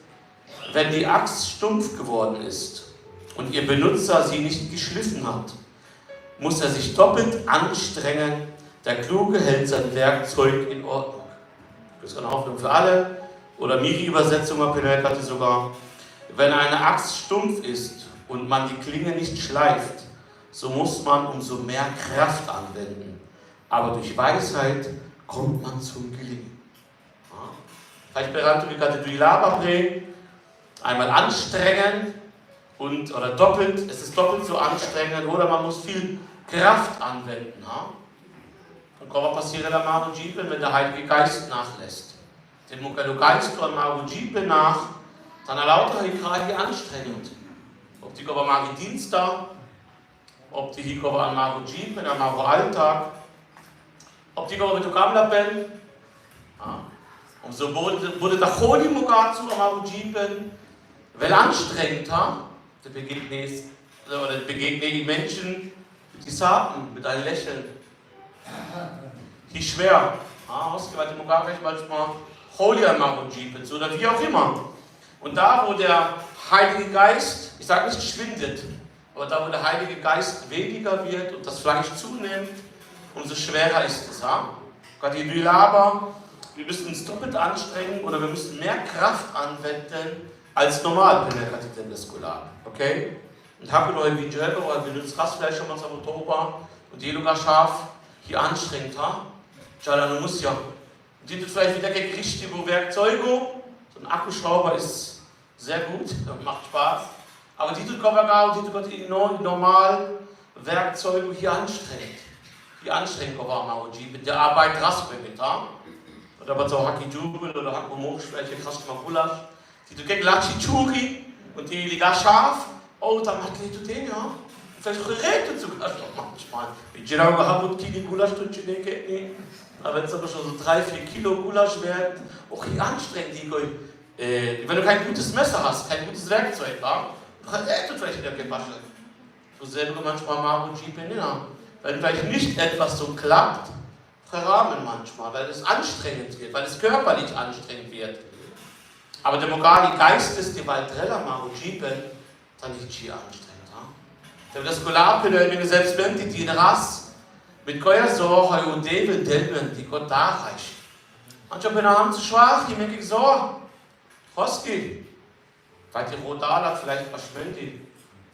wenn die Axt stumpf geworden ist und ihr Benutzer sie nicht geschliffen hat, muss er sich doppelt anstrengen, der Kluge hält sein Werkzeug in Ordnung. Das ist eine Hoffnung für alle. Oder Miri-Übersetzung, Penel hatte sogar, wenn eine Axt stumpf ist und man die Klinge nicht schleift, so muss man umso mehr Kraft anwenden. Aber durch Weisheit kommt man zum Gelingen. Ja. Vielleicht berannte wie gerade die Laberbrä, einmal anstrengen oder doppelt, es ist doppelt so anstrengend, oder man muss viel Kraft anwenden. Ja. Und was passiert da Marujibe, wenn der Heilige Geist nachlässt? Dem Mukalo Geist und Marujibe nach, dann erlaubt er gerade anstrengend. Ob die Gova Mari Dienstag, ob die Hikova an Marujibe, an Maru Alltag, ob die Gova mit Ukamla Ben, und so wurde der Choli Mugat zu Marujibe, weil anstrengend, der begegnet die Menschen, die sagen, mit einem Lächeln. Die schwer, ausgeweitet Mugabe manchmal Holy Marujibet oder wie auch immer. Und da, wo der Heilige Geist, ich sage nicht schwindet, aber da, wo der Heilige Geist weniger wird und das Fleisch zunimmt, umso schwerer ist es. Gott die Lülaba, wir müssen uns doppelt anstrengen oder wir müssen mehr Kraft anwenden als normal in der Kathedrale Scholar. Okay? Und habe neue Budget, oder wir nutzen das vielleicht schon mal am Oktober und die sogar scharf hier anstrengt, ha? Tja, du musst ja. Die tut vielleicht wieder gekriegt, wo Werkzeuge. So ein Akkuschrauber ist sehr gut, macht Spaß. Aber die tut aber die tut die normal Werkzeuge hier anstrengt. Hier anstrengt aber mal mit der Arbeit raspe mit, ha? Oder was so Haki Jubel oder Haki Mosch, welche krass mal Gulasch. Die tut gegen Lachi Churi und die liegt scharf. Oh, dann macht die den, ja. Vielleicht gerät sogar manchmal. Ich habe gehabt, die Gulasch tut die nicht. Aber wenn es aber schon so 3-4 Kilo Gulasch wird, auch hier anstrengend, wenn du kein gutes Messer hast, kein gutes Werkzeug, dann tut vielleicht wieder kein Waschel. So selber manchmal mal und wenn vielleicht nicht etwas so klappt, verrahmen manchmal, weil es anstrengend wird, weil es körperlich anstrengend wird. Aber der Mogali Geistes, die Waldrella Marujipen, dann nicht hier anstrengend. Der das Skolapel, wenn du selbst die Ras mit Goya so, und David Delmen, die Gott da reicht. Manchmal bin ich zu schwach, die mir so, Roski, weil die Rodala vielleicht verschwendet.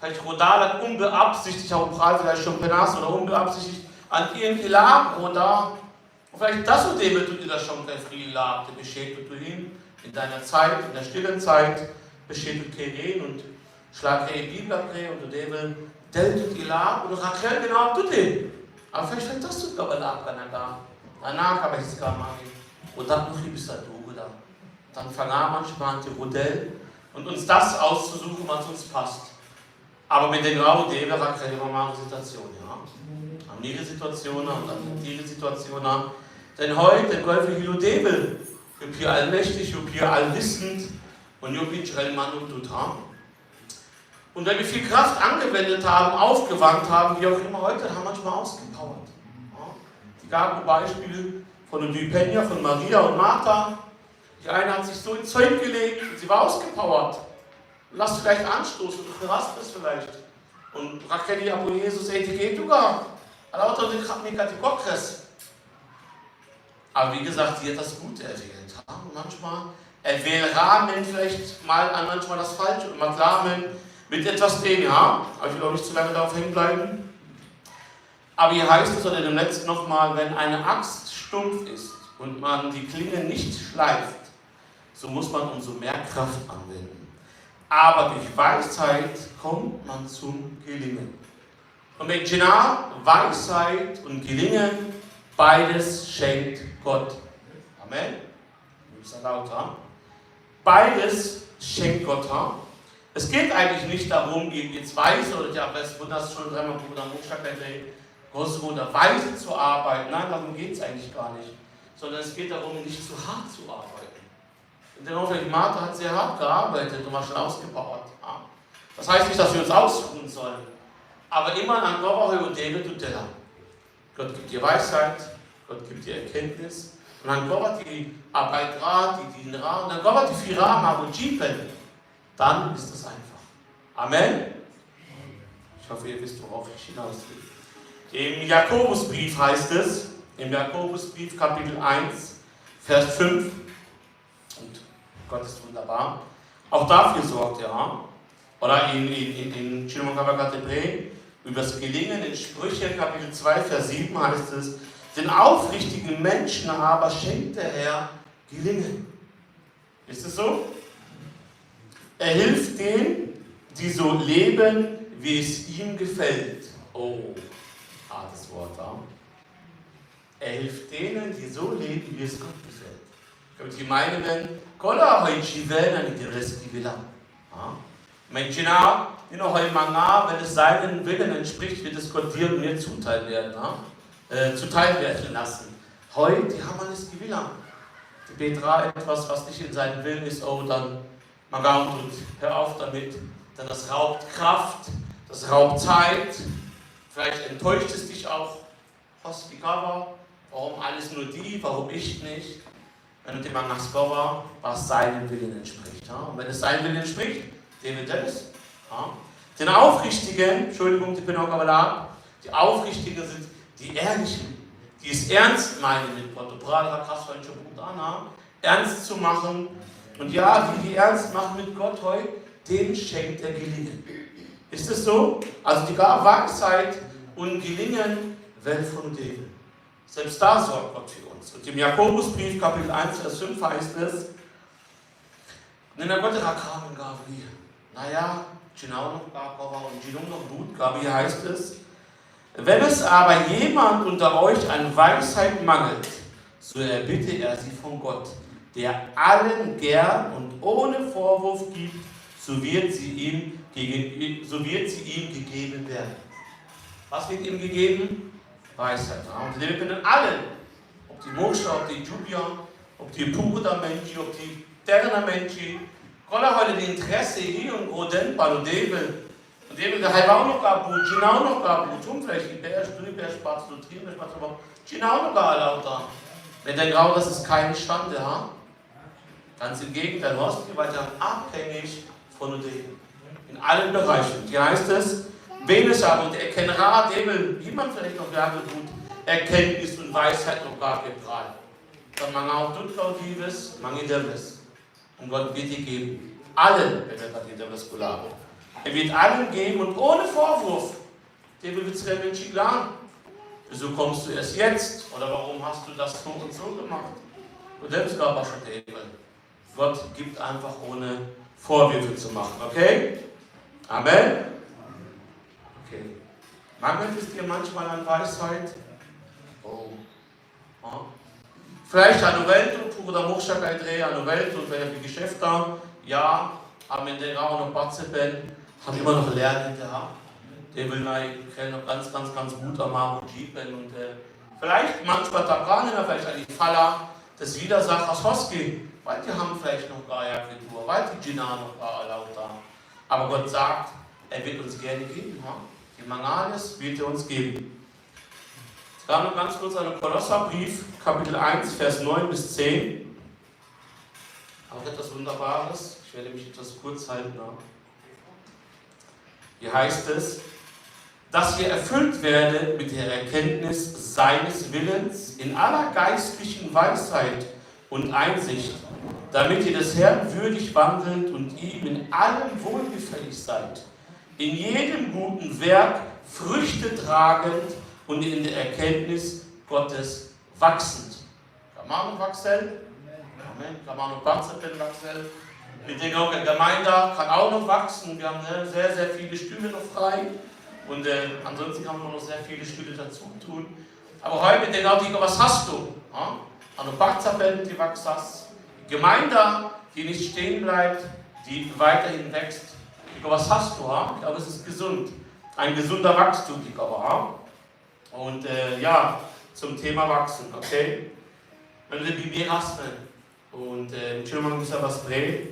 Vielleicht Rodala unbeabsichtigt, auch vielleicht schon Penas oder unbeabsichtigt an ihren Lab oder vielleicht das und dem tut dir das schon kein Frieden Lab, der beschädigt du ihn in deiner Zeit, in der stillen Zeit, beschädigt Keren und schlag Bibelabre und du dem deltet ihr Lab und Rachel genau tut den. Aber vielleicht das tut aber Lab da. Danach habe ich es gar mal und dann noch bis da du da. Dann vernahm manchmal die Rodell und uns das auszusuchen, was uns passt. Aber mit den grauen Dämon war keine normale Situation, ja. An ihre Situationen und an ihre Situationen. Denn heute, den Golf Hilo Debel, ob hier allmächtig, ob hier allwissend und ob hier Mann und tut haben. Und wenn wir viel Kraft angewendet haben, aufgewandt haben, wie auch immer heute, haben wir manchmal ausgepowert. Ja. Die gaben Beispiele von der Dupenia, von Maria und Martha. Die eine hat sich so ins Zeug gelegt und sie war ausgepowert. Lass vielleicht anstoßen, du verrast es vielleicht. Und Rakeli Abu Jesus Etiket sogar. Lauter den Katikokres. Aber wie gesagt, sie hat das Gute erwählt. Und manchmal erwählt Rahmen vielleicht mal an manchmal das Falsche und mal Rahmen mit etwas dem, ja. Aber ich will auch nicht zu lange darauf hängen bleiben. Aber hier heißt es, oder im letzten nochmal, wenn eine Axt stumpf ist und man die Klinge nicht schleift, so muss man umso mehr Kraft anwenden. Aber durch Weisheit kommt man zum Gelingen. Und mit Jena, Weisheit und Gelingen, beides schenkt Gott. Amen. Ich sage lauter. Beides schenkt Gott. Es geht eigentlich nicht darum, jetzt weise oder ja, das schon dreimal Bruder große oder weise zu arbeiten. Nein, darum geht es eigentlich gar nicht. Sondern es geht darum, nicht zu hart zu arbeiten. Denn Martha hat sehr hart gearbeitet und war schon ausgepowert. Ja. Das heißt nicht, dass wir uns ausruhen sollen. Aber immer an Gott und David und Della. Gott gibt dir Weisheit, Gott gibt dir Erkenntnis. Und an Gott die Arbeit Rat, die dienen Rat. Und an Gott die Firama und Jeepen. Dann ist es einfach. Amen. Ich hoffe, ihr wisst, worauf ich hinaus will. Im Jakobusbrief heißt es, im Jakobusbrief Kapitel 1, Vers 5, und Gott ist wunderbar, auch dafür sorgt er, oder in Shimon Kabakatebre, über das Gelingen in Sprüche Kapitel 2, Vers 7 heißt es, den aufrichtigen Menschen aber schenkt der Herr Gelingen. Ist es so? Er hilft denen, die so leben, wie es ihm gefällt. Oh, hartes Wort, ja? Er hilft denen, die so leben, wie es Gott gefällt. Und die meinen, Kola heute werden die Rest Villa. Menschen, die noch einmal, wenn es seinen Willen entspricht, wird es Gott dir und mir zuteil werden, zuteil werden lassen. Heute haben wir es gewillt. Die Petra etwas, was nicht in seinem Willen ist, oh, dann Magaut und hör auf damit, denn das raubt Kraft, das raubt Zeit, vielleicht enttäuscht es dich auch, Hospikava, warum alles nur die, warum ich nicht, wenn du dem Mangnaskova, was seinem Willen entspricht. Ja? Und wenn es seinem Willen entspricht, dem wird das. Ja? Den Aufrichtigen, Entschuldigung, die Pinocchio, die Aufrichtigen sind die Ehrlichen, die es ernst meinen mit Gott. Ernst zu machen. Und ja, die ernst machen mit Gott heute, denen schenkt er Gelingen. Ist es so? Also die Weisheit und Gelingen werden von denen. Selbst da sorgt Gott für uns. Und im Jakobusbrief, Kapitel 1, Vers 5 heißt es, Nena Gott Rakamen Gavri. Naja, genau noch Gavra und Ginum noch gut, Gabi heißt es. Wenn es aber jemand unter euch an Weisheit mangelt, so erbitte er sie von Gott, der allen gern und ohne Vorwurf gibt, so wird sie ihm gegeben werden. Was wird ihm gegeben? Weisheit. Und wir können allen, ob die Moshe, ob die Jubia, ob die Pura Menschen, ob die Terna Menschen, kolla heute die Interesse hier und Oden, Paludebel, und eben der Heilbau noch gab, Ginau noch gab, und vielleicht die Bär, Strüber, Spatz, Lutrien, aber Ginau noch gab, lauter. Wenn der Grau, das ist keine Schande, ha? Ganz im Gegenteil, du hast die weiter abhängig von dem. In allen Bereichen. Hier heißt es, wen es aber und erkennera, dem jemand vielleicht noch gerne gut Erkenntnis und Weisheit noch gar geprallt. Dann man auch tut Dives, man in der West. Und Gott wird dir geben. Allen, wenn er in der West gelabert. Er wird allen geben und ohne Vorwurf. Dem wird es der Mensch klar. Wieso kommst du erst jetzt? Oder warum hast du das so und so gemacht? Und selbst gab er schon der Ebel. Gott gibt einfach ohne Vorwürfe zu machen. Okay? Amen? Okay. Mangelt es dir manchmal an Weisheit? Oh. Ja. Vielleicht an der Welt und oder Mochschakai dreh an der Welt und wenn die Geschäfte haben, ja, haben in der Raum noch Batzeben, haben immer noch Lernen hinterher. Der will noch ganz gut am Marmor Jeepen und vielleicht manchmal Tabranen, vielleicht an die Faller des Widersachers Hoski, weil die haben vielleicht noch gar ja Kultur, weil die Gina noch gar lauter. Aber Gott sagt, er wird uns gerne geben. Ja? Die Mangales wird er uns geben. Es gab noch ganz kurz einen Kolosserbrief, Kapitel 1, Vers 9 bis 10. Auch etwas Wunderbares. Ich werde mich etwas kurz halten. Ja? Hier heißt es, dass wir erfüllt werden mit der Erkenntnis seines Willens in aller geistlichen Weisheit und Einsicht, damit ihr des Herrn würdig wandelt und ihm in allem wohlgefällig seid, in jedem guten Werk Früchte tragend und in der Erkenntnis Gottes wachsend. Kann man noch wachsen? Amen. Kann man noch wachsen? Mit der Gemeinde kann auch noch wachsen. Wir haben sehr, sehr viele Stühle noch frei. Und ansonsten kann man noch sehr viele Stühle dazu tun. Aber heute mit der Gaudi, was hast du? Ja? An Bachzapellen, die wachsen. Gemeinde, die nicht stehen bleibt, die weiterhin wächst. Was hast du? Ja? Ich glaube, es ist gesund. Ein gesunder Wachstum, ich glaube. Ja? Und ja, zum Thema Wachsen, okay? Wenn wir die Bibel hassen und Entschuldigung, muss ja was drehen.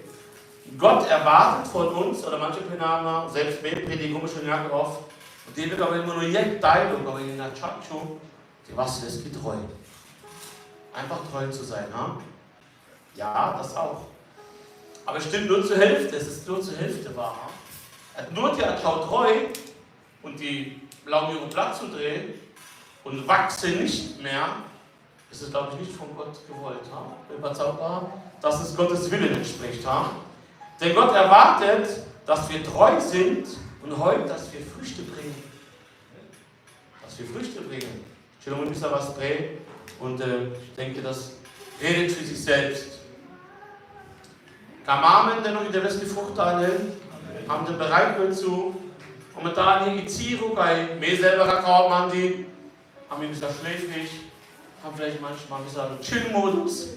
Gott erwartet von uns, oder manche Plenarner, selbst wenn Predigung schon ja drauf, und die wird aber immer nur jede Teilung, aber in der Chacho, die Wasser ist getreu. Einfach treu zu sein, ha? Ja, das auch. Aber es stimmt nur zur Hälfte, es ist nur zur Hälfte wahr. Nur die schaut treu und die glauben ihren Platz zu drehen und wachsen nicht mehr, ist es, glaube ich, nicht von Gott gewollt, ha? Dass es Gottes Willen entspricht, ha? Denn Gott erwartet, dass wir treu sind und heute, dass wir Früchte bringen. Dass wir Früchte bringen. Ich will noch ein bisschen was drehen und ich denke, das redet für sich selbst. Kamamen, der noch in der West Frucht haben den bereit dazu. Momentan hier Iziro, bei mir selber haben die, haben ein bisschen schläfrig, haben vielleicht manchmal ein bisschen Chill-Modus.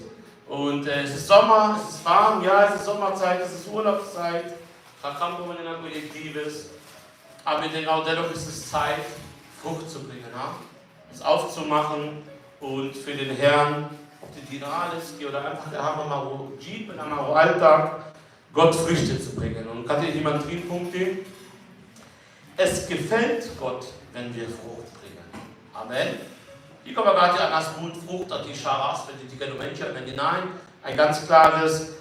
Und es ist Sommer, es ist warm, ja, es ist Sommerzeit, es ist Urlaubszeit. Rakambo in der Kollektives. Aber genau dennoch ist es Zeit, Frucht zu bringen, ja? Es aufzumachen und für den Herrn, ob die Dinaliski oder einfach der Hamamaro Jeep in Amaro Alltag, Gott Früchte zu bringen. Und kann dir jemand 3 Punkte? Es gefällt Gott, wenn wir Frucht bringen. Amen. Ich komme gerade an das Gut Frucht, an die Scharas, wenn die Menschen hinein. Ein ganz klares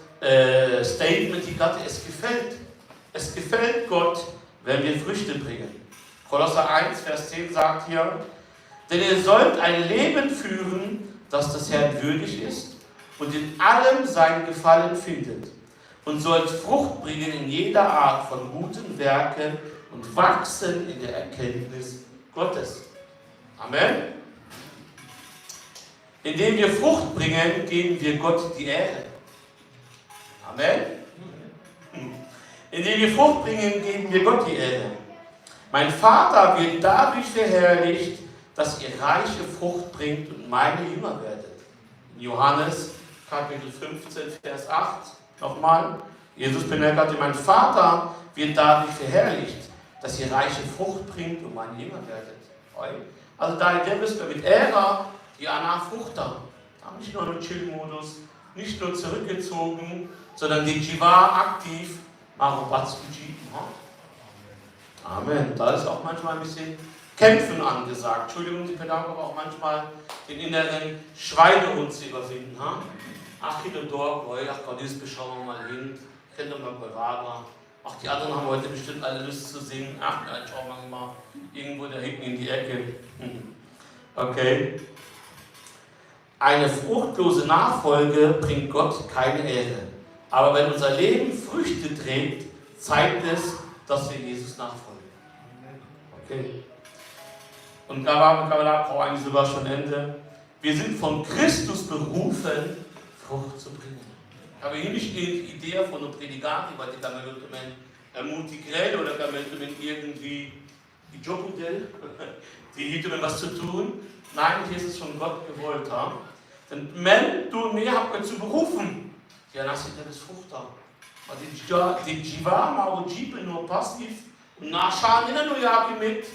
Statement, die Gatte, es gefällt. Es gefällt Gott, wenn wir Früchte bringen. Kolosser 1, Vers 10 sagt hier, Denn ihr sollt ein Leben führen, das des Herrn würdig ist und in allem seinen Gefallen findet. Und sollt Frucht bringen in jeder Art von guten Werken und wachsen in der Erkenntnis Gottes. Amen. Indem wir Frucht bringen, geben wir Gott die Ehre. Amen. Indem wir Frucht bringen, geben wir Gott die Ehre. Mein Vater wird dadurch verherrlicht, dass ihr reiche Frucht bringt und meine Jünger werdet. In Johannes Kapitel 15, Vers 8 nochmal. Jesus bemerkte, mein Vater wird dadurch verherrlicht, dass ihr reiche Frucht bringt und meine Jünger werdet. Also da müssen wir mit Ehre die Anna Frucht da. Nicht nur im Chill-Modus, nicht nur zurückgezogen, sondern die Jiva aktiv. Amen. Da ist auch manchmal ein bisschen Kämpfen angesagt. Entschuldigung, die Pädagogen, aber auch manchmal den inneren Schweinehund zu überwinden. Ach, hier und dort, ach Gott, dieses schauen wir mal hin. Kennt ihr mal Berater? Ach, die anderen haben heute bestimmt alle Lust zu singen. Ach, dann schauen wir mal irgendwo da hinten in die Ecke. Okay. Eine fruchtlose Nachfolge bringt Gott keine Ehre. Aber wenn unser Leben Früchte trägt, zeigt es, dass wir Jesus nachfolgen. Okay. Und da braucht eigentlich sogar schon Ende. Wir sind von Christus berufen, Frucht zu bringen. Ich habe hier nicht die Idee von einem Prediger, weil die damit ermutigen oder damit irgendwie die Jobmodell, die hier was zu tun. Nein, hier ist es von Gott gewollt. Denn wenn du mehr habt zu berufen, ja, dann ist das Frucht da. Die Jiva, Marujipe nur passiv und nachschauen in der Nujaki mit.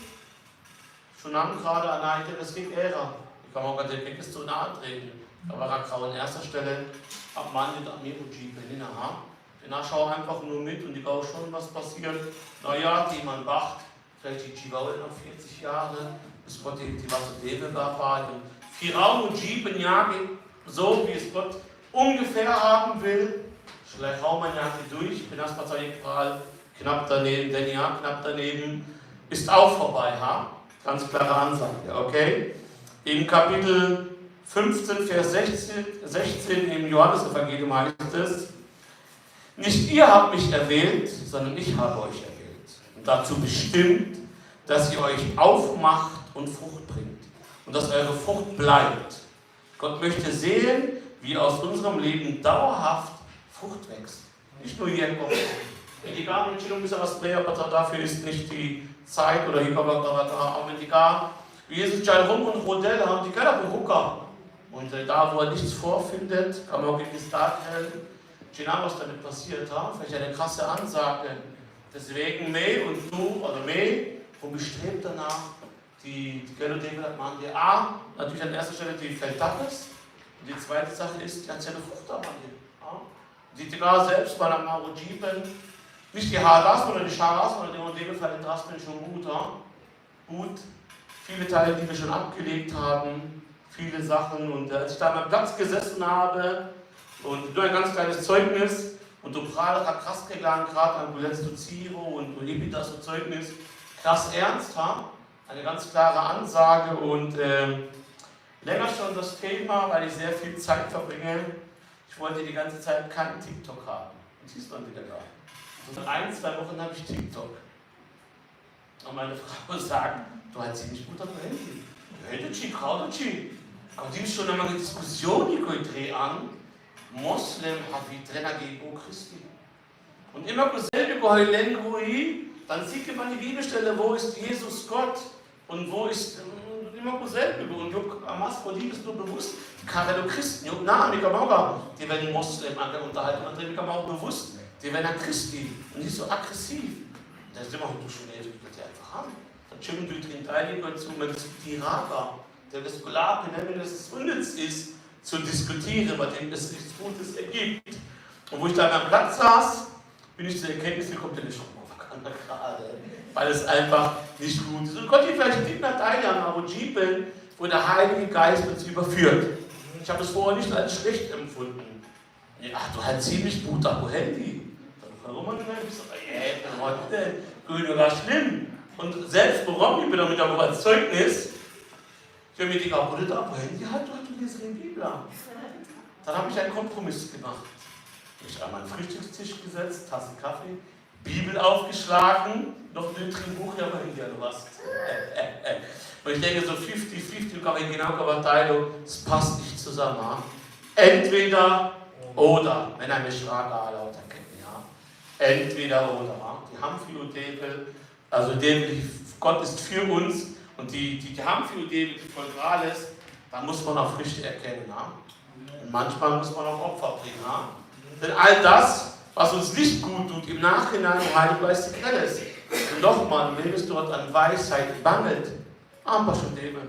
Schon haben gerade an der das geht Ära. Ich kann auch gerade den Weg zu nahe treten. Aber Rakau an erster Stelle ab Mann mit Amirujipe hinterher. Wir nachschauen einfach nur mit und ich glaube schon, was passiert. Naja, die man wacht, vielleicht die Jiva noch 40 Jahre, bis Gott die Wasser war. 4 Raum und Jipen jagen, so wie es Gott ungefähr haben will. Vielleicht hauen wir ja durch, ich bin erstmal knapp daneben, denn ja, knapp daneben, ist auch vorbei, Ganz klare Ansage, okay? Im Kapitel 15, Vers 16 im Johannesevangelium heißt es, nicht ihr habt mich erwählt, sondern ich habe euch erwählt und dazu bestimmt, dass ihr euch aufmacht und Frucht bringt und dass eure Frucht bleibt. Gott möchte sehen, wie aus unserem Leben dauerhaft Frucht wächst. Nicht nur hier kommt. Wenn die gar nicht ein bisschen was mehr, aber dafür ist nicht die Zeit oder hier aber wenn die gar, wie Jesus Jalrum und Rodell haben die keiner Berucker. Und da, wo er nichts vorfindet, kann man auch wirklich darstellen, was damit passiert, vielleicht eine krasse Ansage. Deswegen May und du, oder May, wo bestrebt danach, die Gello David machen die A, natürlich an erster Stelle die Felddaches. Und die zweite Sache ist die erzählte Fruchtarbeit. Die Tigar selbst bei der Marujipen, nicht die Haras oder die Sharas, oder in dem Fall den Raspen schon gut. Gut, viele Teile, die wir schon abgelegt haben, viele Sachen. Und als ich da am Platz gesessen habe, und nur ein ganz kleines Zeugnis, und du gerade krass gegangen, gerade an Gulenz Ziro und Ebitas und Zeugnis, krass ernst, eine ganz klare Ansage und länger schon das Thema, weil ich sehr viel Zeit verbringe. Ich wollte die ganze Zeit keinen TikTok haben. Und siehst du dann wieder da. So in 1, 2 Wochen habe ich TikTok. Und meine Frau sagt, du hast ziemlich gut auf dem Handy. Handy, Kraudachi. Aber die ist schon einmal eine Diskussion, die ich an. Moslem hat wie Trainer gegen Christi. Und immer dasselbe Geheulen, dann sieht man die Bibelstelle, wo ist Jesus Gott und wo ist immer dasselbe. Und Juk Amas Polim ist nur bewusst, die Karelo Christen, Juk Nahamika die werden Moslem an der Unterhaltung, und die auch bewusst, die werden an Christi und nicht so aggressiv. Da ist immer du schon älter, die einfach haben. Dann schicken du den Teil zu, man diskutiert Raga, der das Gulab, wenn es unnütz ist, zu diskutieren, bei dem es nichts Gutes ergibt. Und wo ich da am Platz saß, bin ich zur Erkenntnis gekommen, der ist schon gerade, weil es einfach nicht gut ist. Und Gott hier vielleicht die Teile an Arujipeln, wo der Heilige Geist uns überführt. Ich habe es vorher nicht als schlecht empfunden. Ja, du hast ziemlich gut auf Handy. Warum man gesagt, ich so, heute war schlimm. Und selbst warum ich bin damit aber als Zeugnis, Ich habe mir gedacht, Bruder, da, wohin die halt heute lesen die Bibel an. Dann habe ich einen Kompromiss gemacht. Ich habe an meinen Frühstückstisch gesetzt, Tasse Kaffee, Bibel aufgeschlagen, noch ein Buch, ja, aber hier, du was. Und ich denke so 50-50, kann ich genau verteilen, es passt nicht zusammen. Ja? Entweder oder, wenn eine Schlager lauter kennt, ja. Entweder oder. Ja? Die haben viel und Debel, also Gott ist für uns und die haben viel und Debel, die voll gerade ist, da muss man auch Früchte erkennen. Ja? Und manchmal muss man auch Opfer bringen. Ja? Denn all das, was uns nicht gut tut, im Nachhinein im Heiligen Geist die Quelle ist. Und nochmal, wenn es dort an Weisheit mangelt, aber schon Debel.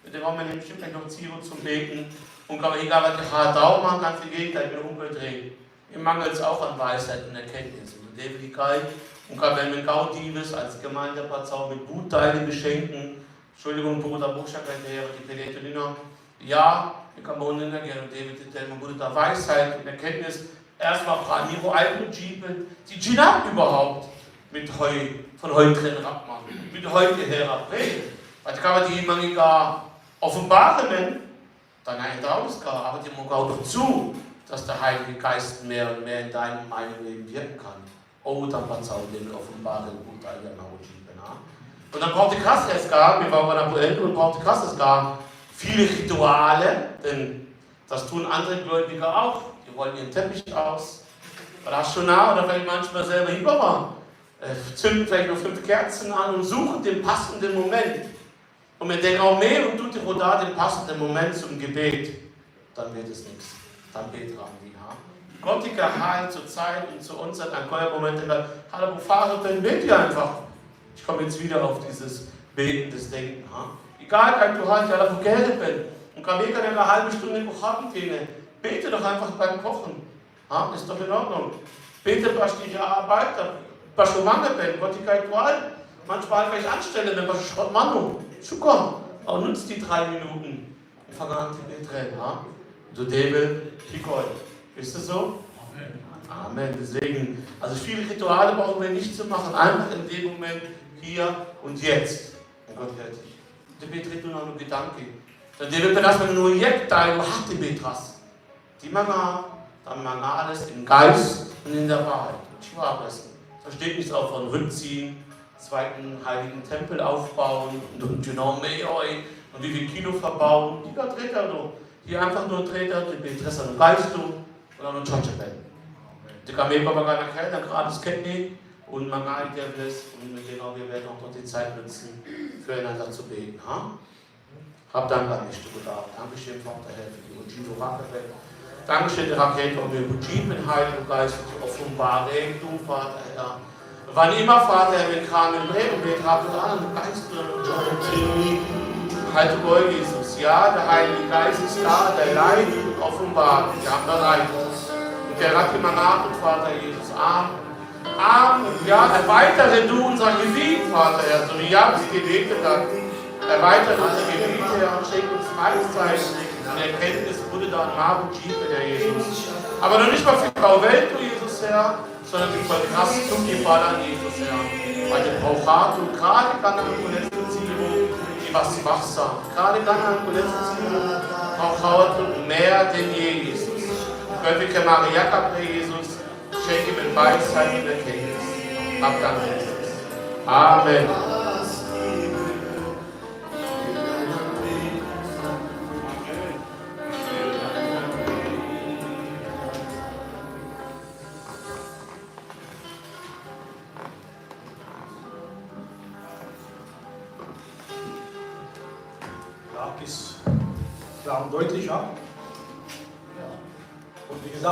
Mit dem haben wir nämlich bestimmt noch Ziele zum Beten. Und kann man egal, was der Daumen ganz im Gegenteil mit umgedreht. Im Mangel ist auch an Weisheit und Erkenntnis. Und Debeligkeit. Und kann, wenn man Gaudives als Gemeindeparzau mit Gutteilen beschenken, Entschuldigung, Bruder Buchstabe, die Pedetoniner, ja, wir kann man unten gehen und David, der Bruder der Weisheit und Erkenntnis, erstmal Praniro, Alten und Jeepen, die Ginab überhaupt mit Heu, von Heu drin abmachen, mit Heu herabringen. Weil kann man die man gar offenbaren, dann ein Traus gar, aber die muss auch dazu, dass der Heilige Geist mehr und mehr in deinem, meinem Leben wirken kann. Oh, dann war es auch den offenbaren und all der Und dann braucht die Krasse es gar, wir waren bei der Pointe und braucht die Krasse es gar viele Rituale, denn das tun andere Gläubige auch. Die rollen ihren Teppich aus, oder hast schon nah, oder vielleicht manchmal selber hinüber, zünden vielleicht nur 5 Kerzen an und suchen den passenden Moment. Und wir denken auch mehr und tut die Roda den passenden Moment zum Gebet, dann wird es nichts. Dann betet dran die Herr. Gott die geheilt zur Zeit und zu uns hat ein neuer Moment in der Hallo Fahrer, dann betet ihr einfach. Ich komme jetzt wieder auf dieses betendes Denken. Ha? Egal, kann du halt ja Geld bin und kann ich eine halbe Stunde kochen gehen. Bete doch einfach beim Kochen. Ha? Ist doch in Ordnung. Bete, was die Arbeiter, was schon lange bin, Gott die kein Qual. Manchmal kann ich anstellen, wenn was Schrott Manu. Schucker. Aber nutzt die 3 Minuten und fang an zu beten. So Debel, die Gold. Ist das so? Amen. Deswegen, also viele Rituale brauchen wir nicht zu machen. Einfach in dem Moment, hier und jetzt. Und Gott hört dich. Der betritt nur noch einen Gedanke. Dann wird man erstmal nur jetzt da, wo hat die Betras. Die Mama, dann Mama alles im Geist und in der Wahrheit. Da steht nichts auch von Rückziehen, zweiten heiligen Tempel aufbauen und genau mehr und wie viel Kilo verbauen. Die dreht er nur. Die einfach nur dreht er, die Betras an den Geist und dann ein Tschotschebell. Die kann mir aber gar nicht kennen, gerade das kennt nicht. Und man gar nicht der ist. Und genau, wir werden auch noch die Zeit nutzen, füreinander zu beten. Ha? Hab Dank an dich, du Bedarf. Dankeschön, Vater, Herr, für die Ujivo Rakete. Dankeschön, die Rakete, und wir Ujib in Heiligen Geist, für die Offenbarung, du, Vater, Herr. Wann immer, Vater, Herr, wir kamen im Leben, wir tragen an, Geist und Halte Gott, Jesus. Ja, der Heilige Geist ist da, der leidet und offenbart. Wir haben bereit. Und der hat immer nach und Vater Jesus. Amen. Amen. Ja, erweitere du unser Gebiet, Vater, Herr, so wie Jabes gebetet hat. Erweitere unser Gebiet, Herr, und schenk uns Weisheit und Erkenntnis, Bruder, da und Maru, Herr Jesus. Aber noch nicht mal für die Welt, du Jesus, Herr, sondern für voll krass zum Gefallen, Jesus, Herr. Weil der Brauchat und gerade kann an der letzten Zielung, die was wachsam. Gerade kann an der letzten Zielung, Brauchat und mehr denn je, Jesus. Göttliche Maria, Kapre, Jesus. Schenke mit Weisheit und Erkenntnis. Hab Dank, Jesus. Amen. Ja, ist klar und deutlich, ja. Und wie gesagt,